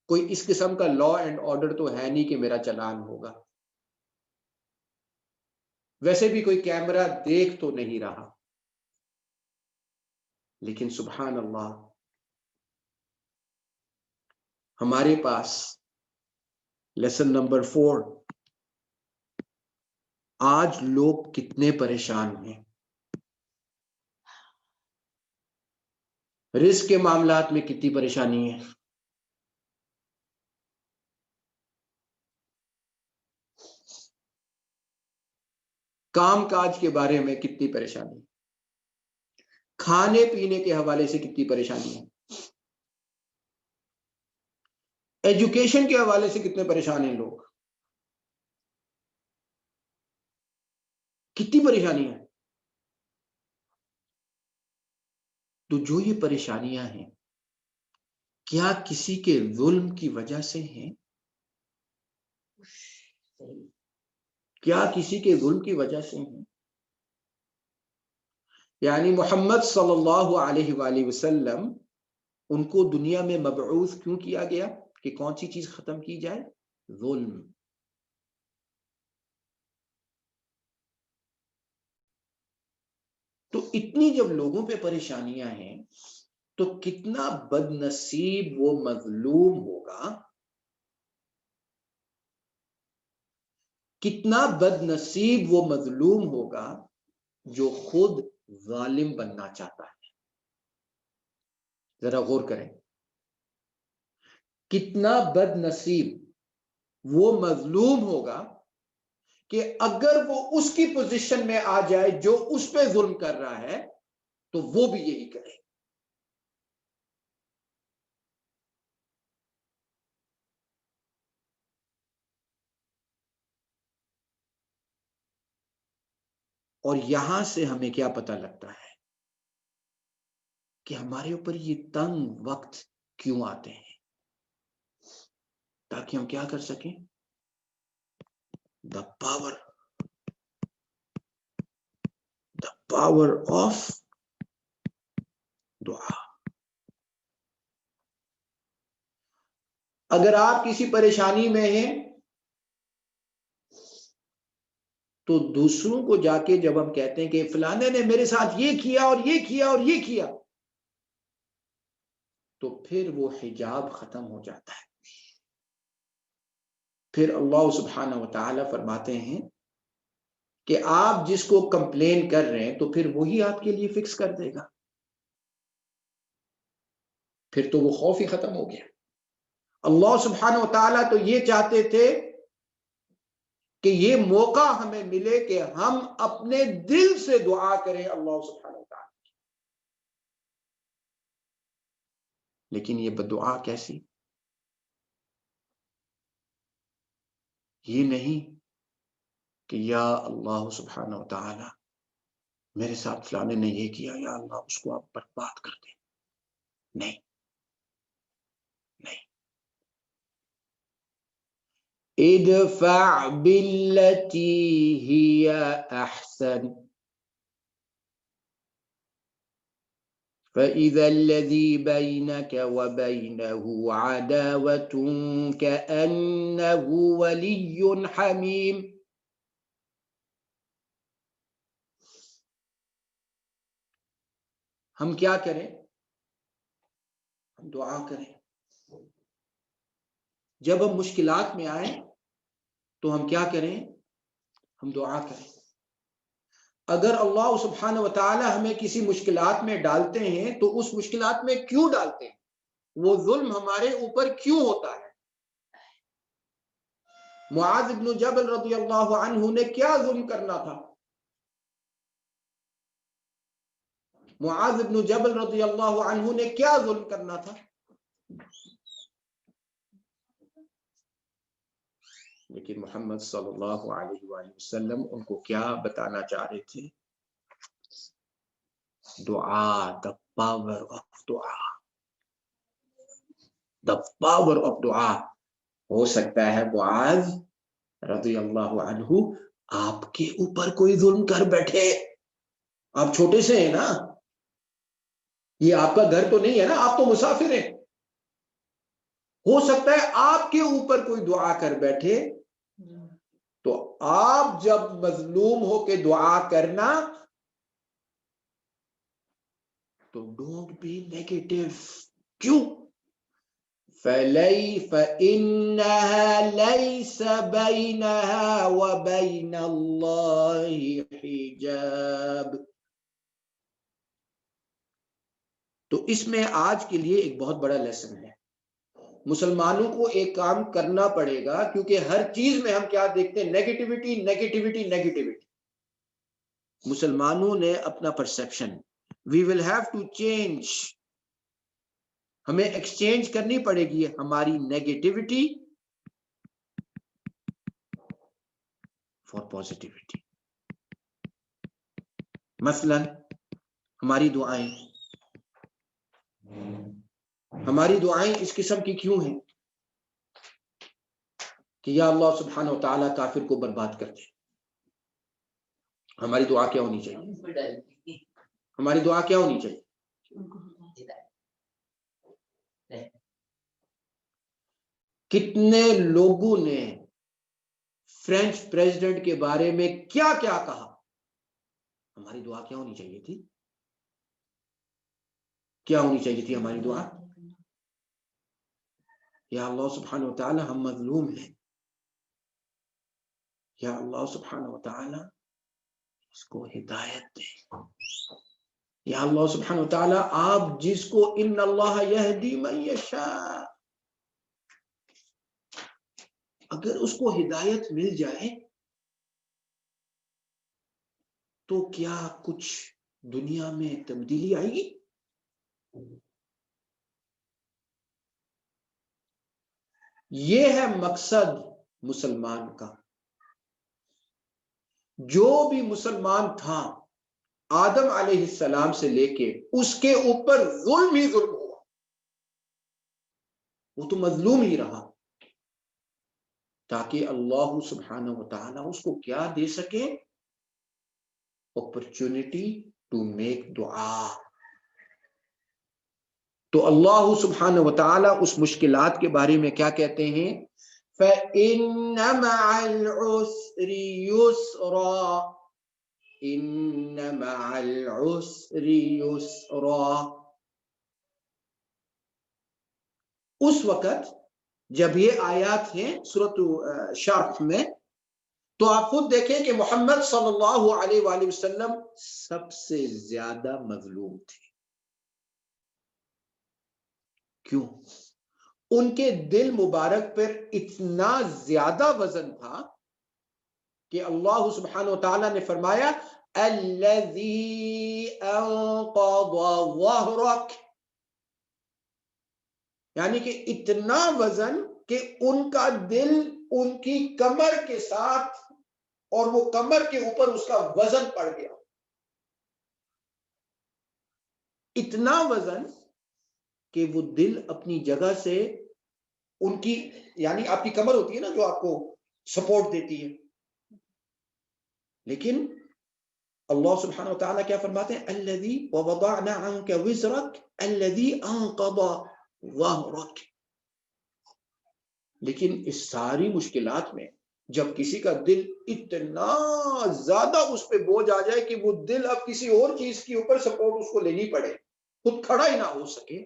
کوئی اس قسم کا لا اینڈ آرڈر تو ہے نہیں کہ میرا چلان ہوگا، ویسے بھی کوئی کیمرہ دیکھ تو نہیں رہا۔ لیکن سبحان اللہ، ہمارے پاس لیسن نمبر 4، آج لوگ کتنے پریشان ہیں، رزق کے معاملات میں کتنی پریشانی ہے، کام کاج کے بارے میں کتنی پریشانی، کھانے پینے کے حوالے سے کتنی پریشانی ہے، ایجوکیشن کے حوالے سے کتنے پریشان ہیں لوگ، کتنی پریشانی ہے۔ تو جو یہ پریشانیاں ہیں، کیا کسی کے ظلم کی وجہ سے ہیں؟ کیا کسی کے ظلم کی وجہ سے ہیں؟ یعنی محمد صلی اللہ علیہ وآلہ وسلم ان کو دنیا میں مبعوث کیوں کیا گیا کہ کون سی چیز ختم کی جائے؟ ظلم۔ تو اتنی جب لوگوں پہ پریشانیاں ہیں تو کتنا بد نصیب وہ مظلوم ہوگا، کتنا بد نصیب وہ مظلوم ہوگا جو خود ظالم بننا چاہتا ہے۔ ذرا غور کریں، کتنا بد نصیب وہ مظلوم ہوگا کہ اگر وہ اس کی پوزیشن میں آ جائے جو اس پہ ظلم کر رہا ہے تو وہ بھی یہی کرے۔ اور یہاں سے ہمیں کیا پتہ لگتا ہے کہ ہمارے اوپر یہ تنگ وقت کیوں آتے ہیں، تاکہ ہم کیا کر سکیں؟ the power of دعا۔ اگر آپ کسی پریشانی میں ہیں تو دوسروں کو جا کے جب ہم کہتے ہیں کہ فلانے نے میرے ساتھ یہ کیا اور یہ کیا اور یہ کیا، تو پھر وہ حجاب ختم ہو جاتا ہے۔ پھر اللہ سبحانہ وتعالی فرماتے ہیں کہ آپ جس کو کمپلین کر رہے ہیں تو پھر وہی آپ کے لیے فکس کر دے گا، پھر تو وہ خوف ہی ختم ہو گیا۔ اللہ سبحانہ وتعالی تو یہ چاہتے تھے کہ یہ موقع ہمیں ملے کہ ہم اپنے دل سے دعا کریں اللہ سبحانہ وتعالی، لیکن یہ بدعا کیسی؟ یہ نہیں کہ یا اللہ سبحانہ وتعالی میرے ساتھ فلانے نے یہ کیا، یا اللہ اس کو آپ برباد کر دیں۔ نہیں نہیں، ادفع باللتی ہی احسن فَإِذَا الَّذِي بَيْنَكَ وَبَيْنَهُ عَدَاوَةٌ كَأَنَّهُ وَلِيٌّ حَمِيمٌ۔ ہم کیا کریں؟ ہم دعا کریں۔ جب ہم مشکلات میں آئیں تو ہم کیا کریں؟ ہم دعا کریں. اگر اللہ سبحانہ و تعالی ہمیں کسی مشکلات میں ڈالتے ہیں تو اس مشکلات میں کیوں ڈالتے ہیں؟ وہ ظلم ہمارے اوپر کیوں ہوتا ہے؟ معاذ بن جبل رضی اللہ عنہ نے کیا ظلم کرنا تھا؟ معاذ بن جبل رضی اللہ عنہ نے کیا ظلم کرنا تھا؟ لیکن محمد صلی اللہ علیہ وآلہ وسلم ان کو کیا بتانا چاہ رہے تھے؟ دعا, the power of دعا, the power of دعا. ہو سکتا ہے معاذ رضی اللہ عنہ آپ کے اوپر کوئی ظلم کر بیٹھے. آپ چھوٹے سے ہیں نا, یہ آپ کا گھر تو نہیں ہے نا, آپ تو مسافر ہیں. ہو سکتا ہے آپ کے اوپر کوئی دعا کر بیٹھے, تو آپ جب مظلوم ہو کے دعا کرنا تو ڈونٹ بی نیگیٹو. کیوں؟ فَإِنَّهَا لَيْسَ بَيْنَهَا وَبَيْنَ اللَّهِ حِجَابٌ. تو اس میں آج کے لیے ایک بہت بڑا لیسن ہے. مسلمانوں کو ایک کام کرنا پڑے گا, کیونکہ ہر چیز میں ہم کیا دیکھتے ہیں؟ Negativity negativity negativity. مسلمانوں نے اپنا perception, we will have to change, ہمیں ایکسچینج کرنی پڑے گی ہماری نیگیٹیوٹی فار پازیٹیوٹی. مثلا ہماری دعائیں اس قسم کی کیوں ہیں کہ یا اللہ سبحانہ و تعالیٰ کافر کو برباد کر دے؟ ہماری دعا کیا ہونی چاہیے؟ ہماری دعا کیا ہونی چاہیے؟ کتنے لوگوں نے فرینچ پریزیڈنٹ کے بارے میں کیا کیا کہا؟ ہماری دعا کیا ہونی چاہیے تھی؟ کیا ہونی چاہیے تھی ہماری دعا؟ یا اللہ سبحانہ و تعالی ہم مظلوم ہیں, یا اللہ سبحانہ و تعالی اس کو ہدایت دے. یا اللہ سبحانہ و تعالی آپ جس کو ان اللہ یہدی من یشاء, اگر اس کو ہدایت مل جائے تو کیا کچھ دنیا میں تبدیلی آئے گی؟ یہ ہے مقصد مسلمان کا. جو بھی مسلمان تھا آدم علیہ السلام سے لے کے اس کے اوپر ظلم ہی ظلم ہوا, وہ تو مظلوم ہی رہا, تاکہ اللہ سبحانہ و تعالی اس کو کیا دے سکے؟ اپرچونٹی ٹو میک دعا. تو اللہ سبحانہ و تعالی اس مشکلات کے بارے میں کیا کہتے ہیں؟ فَإِنَّ مَعَ الْعُسْرِ يُسْرًا, إِنَّ مَعَ الْعُسْرِ يُسْرًا. اس وقت جب یہ آیات ہیں سورۃ شرح میں, تو آپ خود دیکھیں کہ محمد صلی اللہ علیہ وآلہ وسلم سب سے زیادہ مظلوم تھے. کیوں؟ ان کے دل مبارک پر اتنا زیادہ وزن تھا کہ اللہ سبحانہ و تعالیٰ نے فرمایا الذی انقض ظہرک, یعنی کہ اتنا وزن کہ ان کا دل ان کی کمر کے ساتھ, اور وہ کمر کے اوپر اس کا وزن پڑ گیا. اتنا وزن کہ وہ دل اپنی جگہ سے, ان کی یعنی آپ کی کمر ہوتی ہے نا جو آپ کو سپورٹ دیتی ہے, لیکن اللہ سبحانہ و تعالیٰ کیا فرماتے ہیں؟ الذی ووضعنا عنک وزرک الذی انقض ظہرک. لیکن اس ساری مشکلات میں جب کسی کا دل اتنا زیادہ اس پہ بوجھ آ جائے کہ وہ دل اب کسی اور چیز کے اوپر سپورٹ اس کو لینی پڑے, خود کھڑا ہی نہ ہو سکے,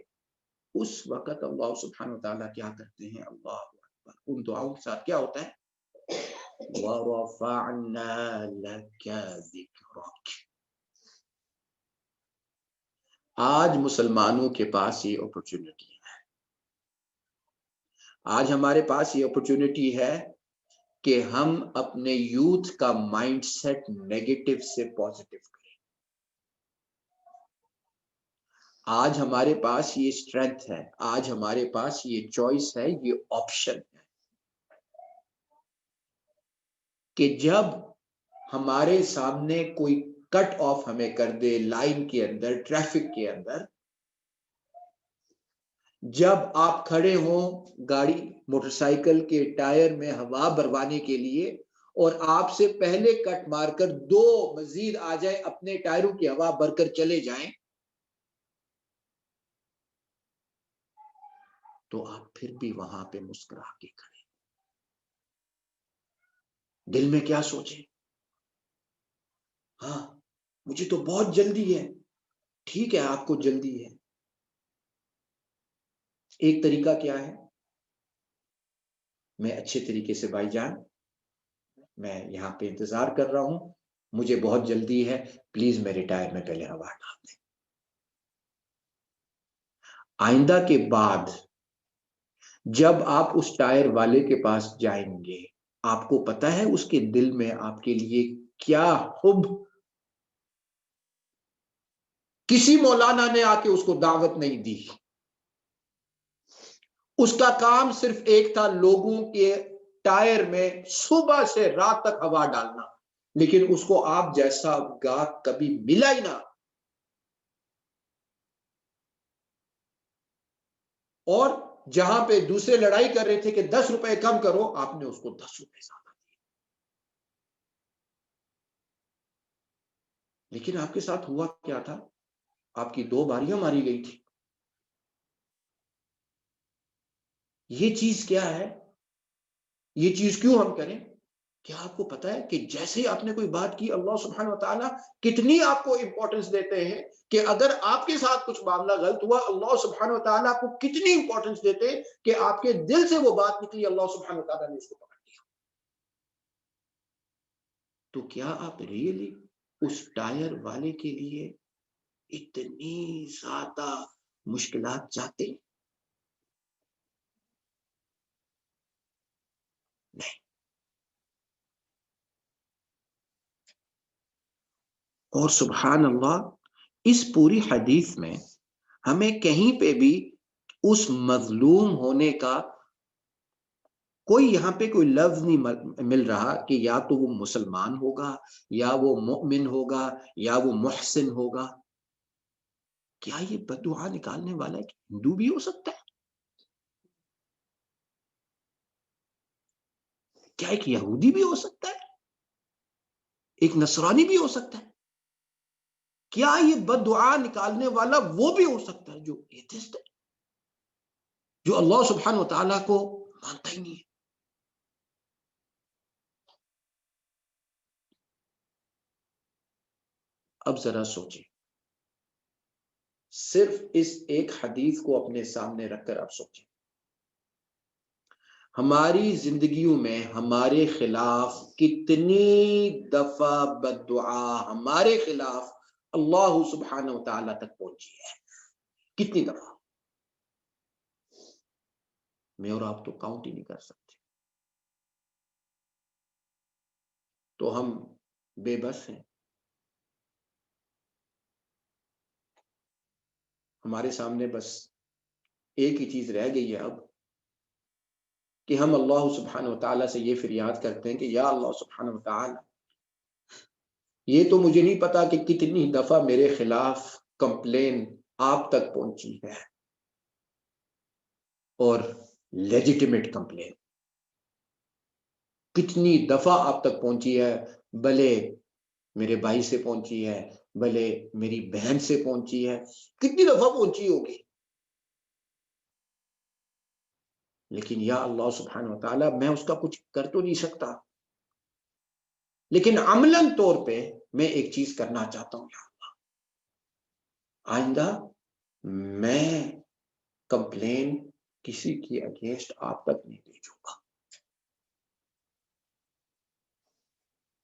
اس وقت اللہ سبحانہ و تعالیٰ کیا کرتے ہیں؟ اللہ اکبر, ان دعاؤں کے ساتھ کیا ہوتا ہے؟ وَرَفَعْنَا لَكَ ذِكْرَكَ. آج مسلمانوں کے پاس یہ اپرچونٹی ہے. آج ہمارے پاس یہ اپرچونٹی ہے کہ ہم اپنے یوتھ کا مائنڈ سیٹ نیگیٹو سے پازیٹو کریں. آج ہمارے پاس یہ اسٹرینتھ ہے، آج ہمارے پاس یہ چوائس ہے، یہ آپشن ہے کہ جب ہمارے سامنے کوئی کٹ آف ہمیں کر دے لائن کے اندر، ٹریفک کے اندر، جب آپ کھڑے ہوں گاڑی موٹر سائیکل کے ٹائر میں ہوا بھروانے کے لیے اور آپ سے پہلے کٹ مار کر دو مزید آ جائے، اپنے ٹائروں کی ہوا بھر کر چلے جائیں، تو آپ پھر بھی وہاں پہ مسکرا کے کھڑے. دل میں کیا سوچیں؟ ہاں مجھے تو بہت جلدی ہے. ٹھیک ہے، آپ کو جلدی ہے. ایک طریقہ کیا ہے؟ میں اچھے طریقے سے بھائی جان، میں یہاں پہ انتظار کر رہا ہوں، مجھے بہت جلدی ہے، پلیز میرے ٹائر میں پہلے ہوا ڈال دیں. آئندہ کے بعد جب آپ اس ٹائر والے کے پاس جائیں گے، آپ کو پتا ہے اس کے دل میں آپ کے لیے کیا حب. کسی مولانا نے آ کے اس کو دعوت نہیں دی. اس کا کام صرف ایک تھا، لوگوں کے ٹائر میں صبح سے رات تک ہوا ڈالنا، لیکن اس کو آپ جیسا گاہک کبھی ملا ہی نہ. اور جہاں پہ دوسرے لڑائی کر رہے تھے کہ 10 روپے کم کرو، آپ نے اس کو 10 روپے زیادہ دیے. لیکن آپ کے ساتھ ہوا کیا تھا؟ آپ کی 2 باریاں ماری گئی تھی. یہ چیز کیا ہے؟ یہ چیز کیوں ہم کریں؟ کیا آپ کو پتا ہے کہ جیسے ہی آپ نے کوئی بات کی، اللہ سبحانہ وتعالی کتنی آپ کو امپورٹنس دیتے ہیں کہ اگر آپ کے ساتھ کچھ معاملہ غلط ہوا، اللہ سبحانہ وتعالی آپ کو کتنی امپورٹنس دیتے ہیں کہ آپ کے دل سے وہ بات نکلی، اللہ سبحانہ وتعالی نے اس کو پکڑ لیا. تو کیا آپ ریئلی اس ٹائر والے کے لیے اتنی زیادہ مشکلات چاہتے ہیں؟ نہیں. اور سبحان اللہ، اس پوری حدیث میں ہمیں کہیں پہ بھی اس مظلوم ہونے کا کوئی یہاں پہ کوئی لفظ نہیں مل رہا کہ یا تو وہ مسلمان ہوگا، یا وہ مؤمن ہوگا، یا وہ محسن ہوگا. کیا یہ بددعا نکالنے والا ایک ہندو بھی ہو سکتا ہے؟ کیا ایک یہودی بھی ہو سکتا ہے؟ ایک نصرانی بھی ہو سکتا ہے؟ کیا یہ بددعا نکالنے والا وہ بھی ہو سکتا ہے جو ایتھسٹ ہے، جو اللہ سبحانہ وتعالی کو مانتا ہی نہیں ہے؟ اب ذرا سوچیں، صرف اس ایک حدیث کو اپنے سامنے رکھ کر اب سوچیں، ہماری زندگیوں میں ہمارے خلاف کتنی دفعہ بددعا ہمارے خلاف اللہ سبحانہ وتعالی تک پہنچی ہے؟ کتنی دفعہ؟ میں اور آپ تو کاؤنٹ ہی نہیں کر سکتے. تو ہم بے بس ہیں. ہمارے سامنے بس ایک ہی چیز رہ گئی ہے اب، کہ ہم اللہ سبحانہ وتعالی سے یہ فریاد کرتے ہیں کہ یا اللہ سبحانہ وتعالی، یہ تو مجھے نہیں پتا کہ کتنی دفعہ میرے خلاف کمپلین آپ تک پہنچی ہے، اور لیجیٹیمیٹ کمپلین کتنی دفعہ آپ تک پہنچی ہے. بھلے میرے بھائی سے پہنچی ہے، بھلے میری بہن سے پہنچی ہے، کتنی دفعہ پہنچی ہوگی. لیکن یا اللہ سبحانہ وتعالی، میں اس کا کچھ کر تو نہیں سکتا، لیکن عملاً طور پہ میں ایک چیز کرنا چاہتا ہوں. یا اللہ، آئندہ میں کمپلین کسی کی اگینسٹ آپ تک نہیں بھیجوں گا.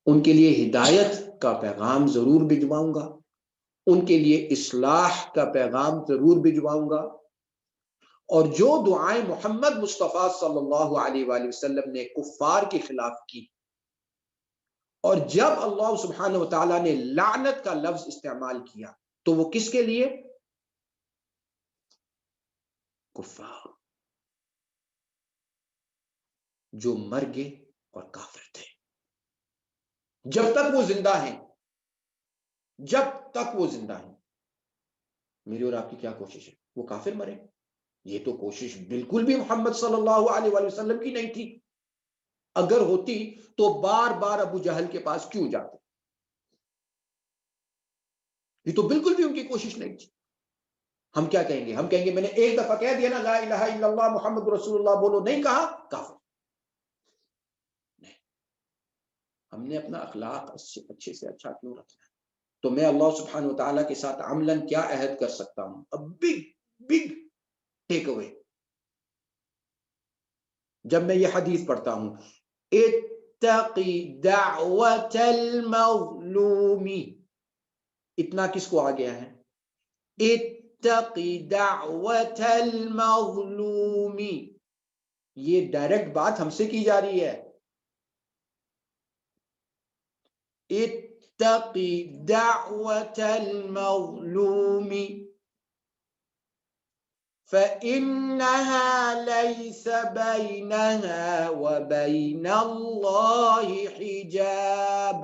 ان کے لیے ہدایت کا پیغام ضرور بھجواؤں گا، ان کے لیے اصلاح کا پیغام ضرور بھجواؤں گا، اور جو دعائیں محمد مصطفیٰ صلی اللہ علیہ وآلہ وسلم نے کفار کے خلاف کی، اور جب اللہ سبحانہ وتعالیٰ نے لعنت کا لفظ استعمال کیا تو وہ کس کے لیے؟ کفار، جو مر گئے اور کافر تھے۔ جب تک وہ زندہ ہیں، جب تک وہ زندہ ہیں، میری اور آپ کی کیا کوشش ہے؟ وہ کافر مرے؟ یہ تو کوشش بالکل بھی محمد صلی اللہ علیہ وآلہ وسلم کی نہیں تھی۔ اگر ہوتی تو بار بار ابو جہل کے پاس کیوں جاتے؟ یہ تو بالکل بھی ان کی کوشش نہیں تھی۔ ہم کیا کہیں گے؟ ہم کہیں گے میں نے ایک دفعہ کہہ دیا نا لا الہ الا اللہ محمد رسول اللہ بولو، نہیں کہا، کافر۔ نہیں، ہم نے اپنا اخلاق اچھے سے اچھا کیوں رکھنا ہے؟ تو میں اللہ سبحانہ وتعالیٰ کے ساتھ عملاً کیا عہد کر سکتا ہوں؟ بگ ٹیک اوے جب میں یہ حدیث پڑھتا ہوں، اتقی دعوت المظلوم، اتنا کس کو آ گیا ہے؟ اتقی دعوت المظلوم، یہ ڈائریکٹ بات ہم سے کی جا رہی ہے۔ اتقی دعوت المظلوم فإنها ليس بينها وبين الله حجاب،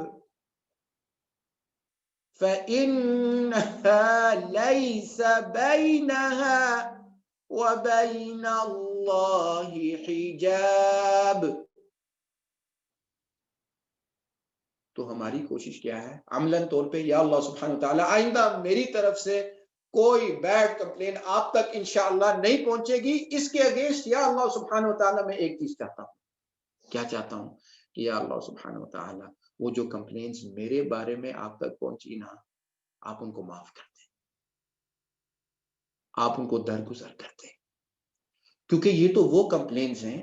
فإنها ليس بينها وبين الله حجاب۔ تو ہماری کوشش کیا ہے عملاً طور پہ؟ یا اللہ سبحانہ وتعالیٰ آئندہ میری طرف سے کوئی بیڈ کمپلین آپ تک انشاءاللہ نہیں پہنچے گی، اس کے اگینسٹ یا اللہ سبحانہ وتعالیٰ میں ایک چیز چاہتا ہوں۔ کیا چاہتا ہوں؟ کہ یا اللہ سبحانہ وتعالیٰ وہ جو کمپلینز میرے بارے میں آپ تک پہنچی نا، آپ ان کو معاف کر دیں، آپ ان کو درگزر کر دیں، کیونکہ یہ تو وہ کمپلینز ہیں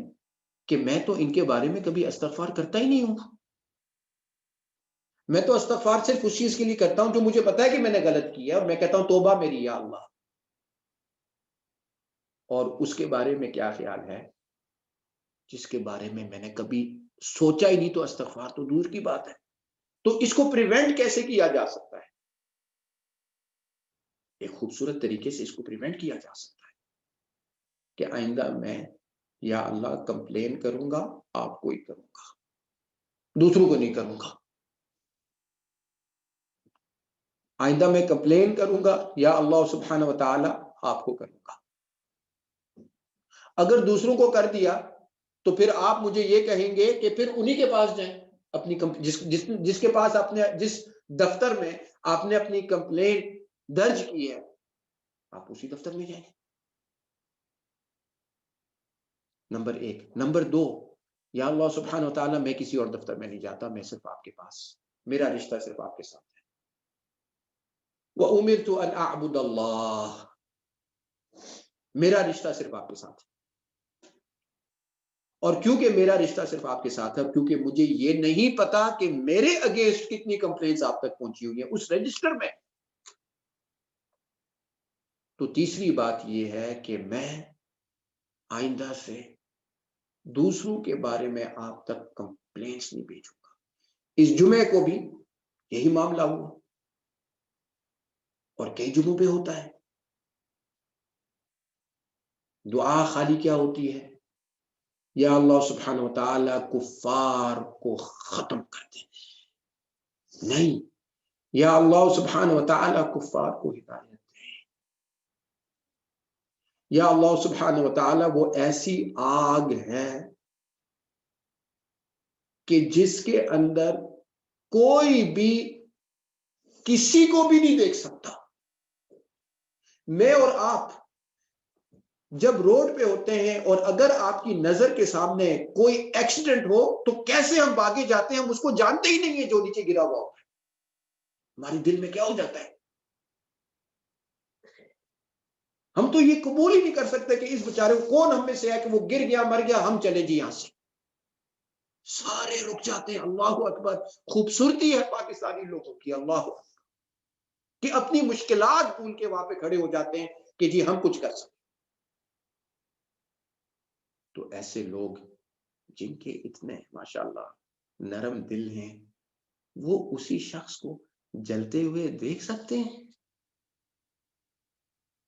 کہ میں تو ان کے بارے میں کبھی استغفار کرتا ہی نہیں ہوں۔ میں تو استغفار صرف اس چیز کے لیے کرتا ہوں جو مجھے پتا ہے کہ میں نے غلط کیا، اور میں کہتا ہوں توبہ میری یا اللہ۔ اور اس کے بارے میں کیا خیال ہے جس کے بارے میں میں نے کبھی سوچا ہی نہیں، تو استغفار تو دور کی بات ہے۔ تو اس کو پریونٹ کیسے کیا جا سکتا ہے؟ ایک خوبصورت طریقے سے اس کو پریونٹ کیا جا سکتا ہے کہ آئندہ میں یا اللہ کمپلین کروں گا آپ کو ہی کروں گا، دوسروں کو نہیں کروں گا۔ آئندہ میں کمپلین کروں گا یا اللہ سبحانہ وتعالی آپ کو کروں گا۔ اگر دوسروں کو کر دیا تو پھر آپ مجھے یہ کہیں گے کہ پھر انہی کے پاس جائیں، اپنی جس کے پاس آپ نے، جس دفتر میں آپ نے اپنی کمپلین درج کی ہے، آپ اسی دفتر میں جائیں۔ نمبر ایک۔ نمبر دو، یا اللہ سبحانہ وتعالی میں کسی اور دفتر میں نہیں جاتا، میں صرف آپ کے پاس، میرا رشتہ صرف آپ کے ساتھ ہے۔ وَأُمِرْتُ أَنْ أَعْبُدَ اللَّهِ، میرا رشتہ صرف آپ کے ساتھ ہے۔ اور کیونکہ میرا رشتہ صرف آپ کے ساتھ ہے، کیونکہ مجھے یہ نہیں پتا کہ میرے اگینسٹ کتنی کمپلینٹس آپ تک پہنچی ہوئی ہیں اس رجسٹر میں، تو تیسری بات یہ ہے کہ میں آئندہ سے دوسروں کے بارے میں آپ تک کمپلینٹس نہیں بھیجوں گا۔ اس جمعے کو بھی یہی معاملہ ہوا، اور کئی جمعوں پہ ہوتا ہے۔ دعا خالی کیا ہوتی ہے؟ یا اللہ سبحانہ وتعالی کفار کو ختم کر دے، نہیں، یا اللہ سبحانہ وتعالی کفار کو ہدایت دے، یا اللہ سبحانہ وتعالی وہ ایسی آگ ہے کہ جس کے اندر کوئی بھی کسی کو بھی نہیں دیکھ سکتا۔ میں اور آپ جب روڈ پہ ہوتے ہیں اور اگر آپ کی نظر کے سامنے کوئی ایکسیڈنٹ ہو تو کیسے ہم بھاگے جاتے ہیں، ہم اس کو جانتے ہی نہیں ہے جو نیچے گرا ہوا ہوتا ہے۔ ہمارے دل میں کیا ہو جاتا ہے؟ ہم تو یہ قبول ہی نہیں کر سکتے کہ اس بیچارے کو، کون ہم میں سے ہے کہ وہ گر گیا، مر گیا، ہم چلے جی یہاں سے۔ سارے رک جاتے ہیں. اللہ اکبر. خوبصورتی ہے پاکستانی لوگوں کی. اللہ اکبر کہ اپنی مشکلات بھول کے وہاں پہ کھڑے ہو جاتے ہیں کہ جی ہم کچھ کر سکتے. تو ایسے لوگ جن کے اتنے ماشاءاللہ نرم دل ہیں وہ اسی شخص کو جلتے ہوئے دیکھ سکتے ہیں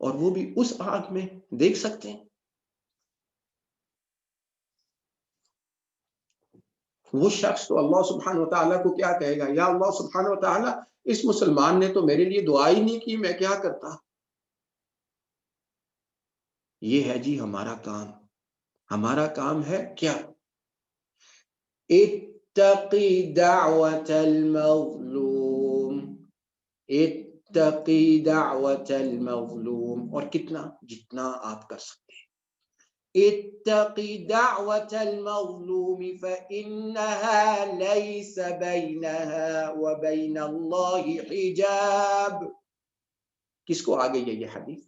اور وہ بھی اس آگ میں دیکھ سکتے ہیں. وہ شخص تو اللہ سبحانہ و تعالیٰ کو کیا کہے گا؟ یا اللہ سبحانہ و تعالیٰ اس مسلمان نے تو میرے لیے دعا ہی نہیں کی، میں کیا کرتا. یہ ہے جی ہمارا کام. ہمارا کام ہے کیا؟ اتقی دعوت المظلوم. اتقی دعوت المظلوم. اور کتنا؟ جتنا آپ کر سکتے ہیں. اتقی دعوت المظلوم فإنها ليس بينها وبين الله حجاب. کس کو آ گئی ہے یہ حدیث؟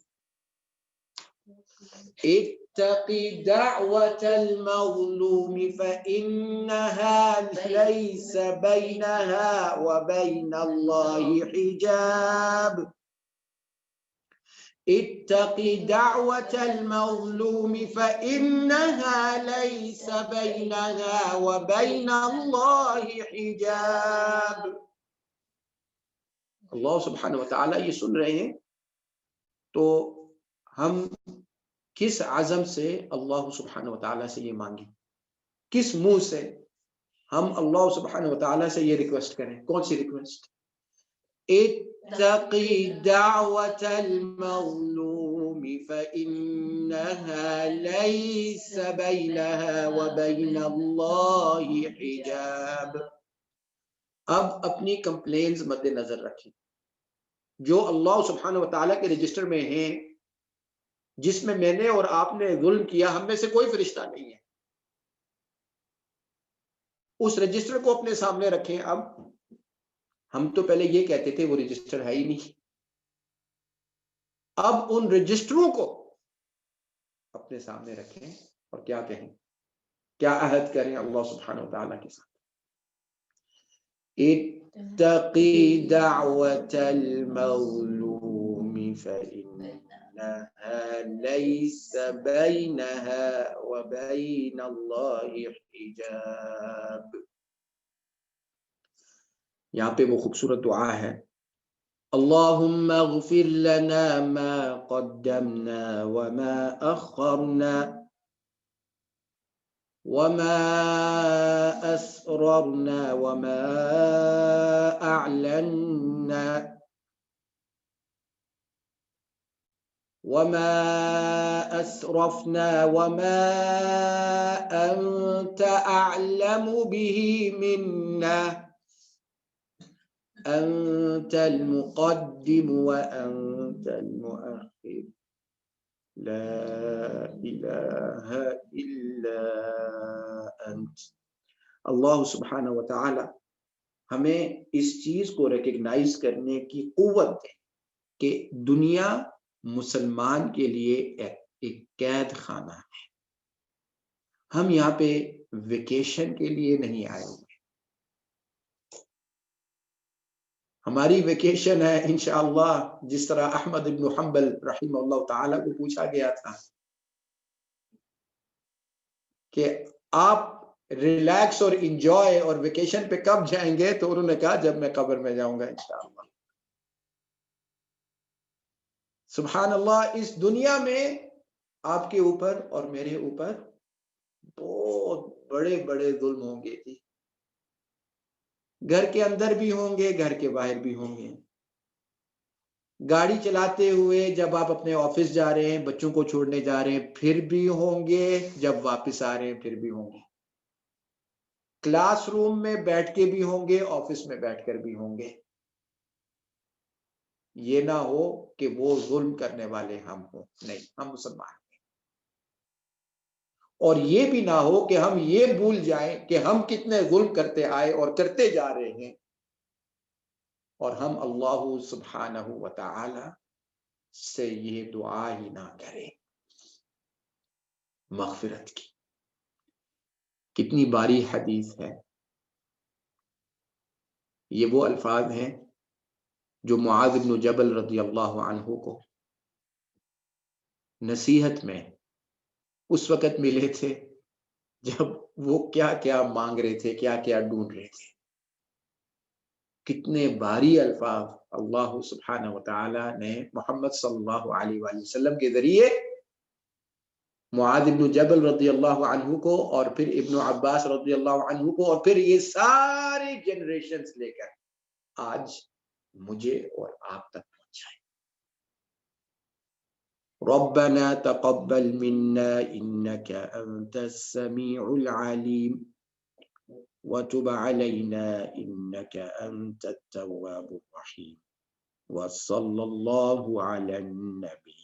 اتقی دعوت المظلوم فإنها ليس بينها وبين الله حجاب. اتقی دعوت المظلوم فإنها ليس بينها وبين الله حجاب. اللہ سبحانہ وتعالی یہ سن رہے ہیں تو ہم کس عزم سے اللہ سبحانہ وتعالی سے یہ مانگیں؟ کس منہ سے ہم اللہ سبحانہ وتعالی سے یہ ریکویسٹ کریں؟ کون سی ریکویسٹ؟ اتقی دعوت المظلوم فإنها ليس بينها وبين الله حجاب. اب اپنی کمپلینز مد نظر رکھیں جو اللہ سبحانہ وتعالی کے رجسٹر میں ہیں، جس میں میں نے اور آپ نے ظلم کیا. ہم میں سے کوئی فرشتہ نہیں ہے. اس رجسٹر کو اپنے سامنے رکھیں. اب ہم تو پہلے یہ کہتے تھے وہ رجسٹر ہے ہی نہیں. اب ان رجسٹروں کو اپنے سامنے رکھیں اور کیا کہیں، کیا عہد کریں اللہ سبحانہ وتعالی کے ساتھ؟ اتقی دعوت المظلوم فإنها ليس بينها وبين الله حجاب. یہاں پہ وہ خوبصورت دعا ہے، اللہم اغفر لنا ما قدمنا وما اخرنا وما اسررنا وما اعلنا وما اسرفنا وما انت اعلم به منا أنت المقدم وأنت المؤخر لا إله إلا أنت. اللہ سبحانہ وتعالی ہمیں اس چیز کو ریکگنائز کرنے کی قوت دے کہ دنیا مسلمان کے لیے ایک قید خانہ ہے. ہم یہاں پہ ویکیشن کے لیے نہیں آئے ہوئے. ہماری ویکیشن ہے انشاءاللہ جس طرح احمد بن حنبل رحمہ اللہ تعالیٰ کو پوچھا گیا تھا کہ آپ ریلیکس اور انجوائے اور ویکیشن پہ کب جائیں گے، تو انہوں نے کہا جب میں قبر میں جاؤں گا انشاءاللہ. سبحان اللہ. اس دنیا میں آپ کے اوپر اور میرے اوپر بہت بڑے بڑے ظلم ہوں گے تھی. گھر کے اندر بھی ہوں گے، گھر کے باہر بھی ہوں گے. گاڑی چلاتے ہوئے جب آپ اپنے آفس جا رہے ہیں، بچوں کو چھوڑنے جا رہے ہیں، پھر بھی ہوں گے. جب واپس آ رہے ہیں پھر بھی ہوں گے. کلاس روم میں بیٹھ کے بھی ہوں گے، آفس میں بیٹھ کر بھی ہوں گے. یہ نہ ہو کہ وہ ظلم کرنے والے ہم ہوں. نہیں، ہم مسلمان ہیں. اور یہ بھی نہ ہو کہ ہم یہ بھول جائیں کہ ہم کتنے ظلم کرتے آئے اور کرتے جا رہے ہیں، اور ہم اللہ سبحانہ وتعالی سے یہ دعا ہی نہ کریں مغفرت کی. کتنی باری حدیث ہے. یہ وہ الفاظ ہیں جو معاذ بن جبل رضی اللہ عنہ کو نصیحت میں اس وقت ملے تھے جب وہ کیا کیا مانگ رہے تھے، کیا کیا ڈھونڈ رہے تھے. کتنے باری الفاظ اللہ سبحانہ وتعالی نے محمد صلی اللہ علیہ وآلہ وسلم کے ذریعے معاذ بن جبل رضی اللہ عنہ کو اور پھر ابن عباس رضی اللہ عنہ کو اور پھر یہ سارے جنریشنز لے کر آج مجھے اور آپ تک پہنچائے. ربنا تقبل منا انك انت السميع العليم وتب علينا انك انت التواب الرحيم وصلى الله على النبي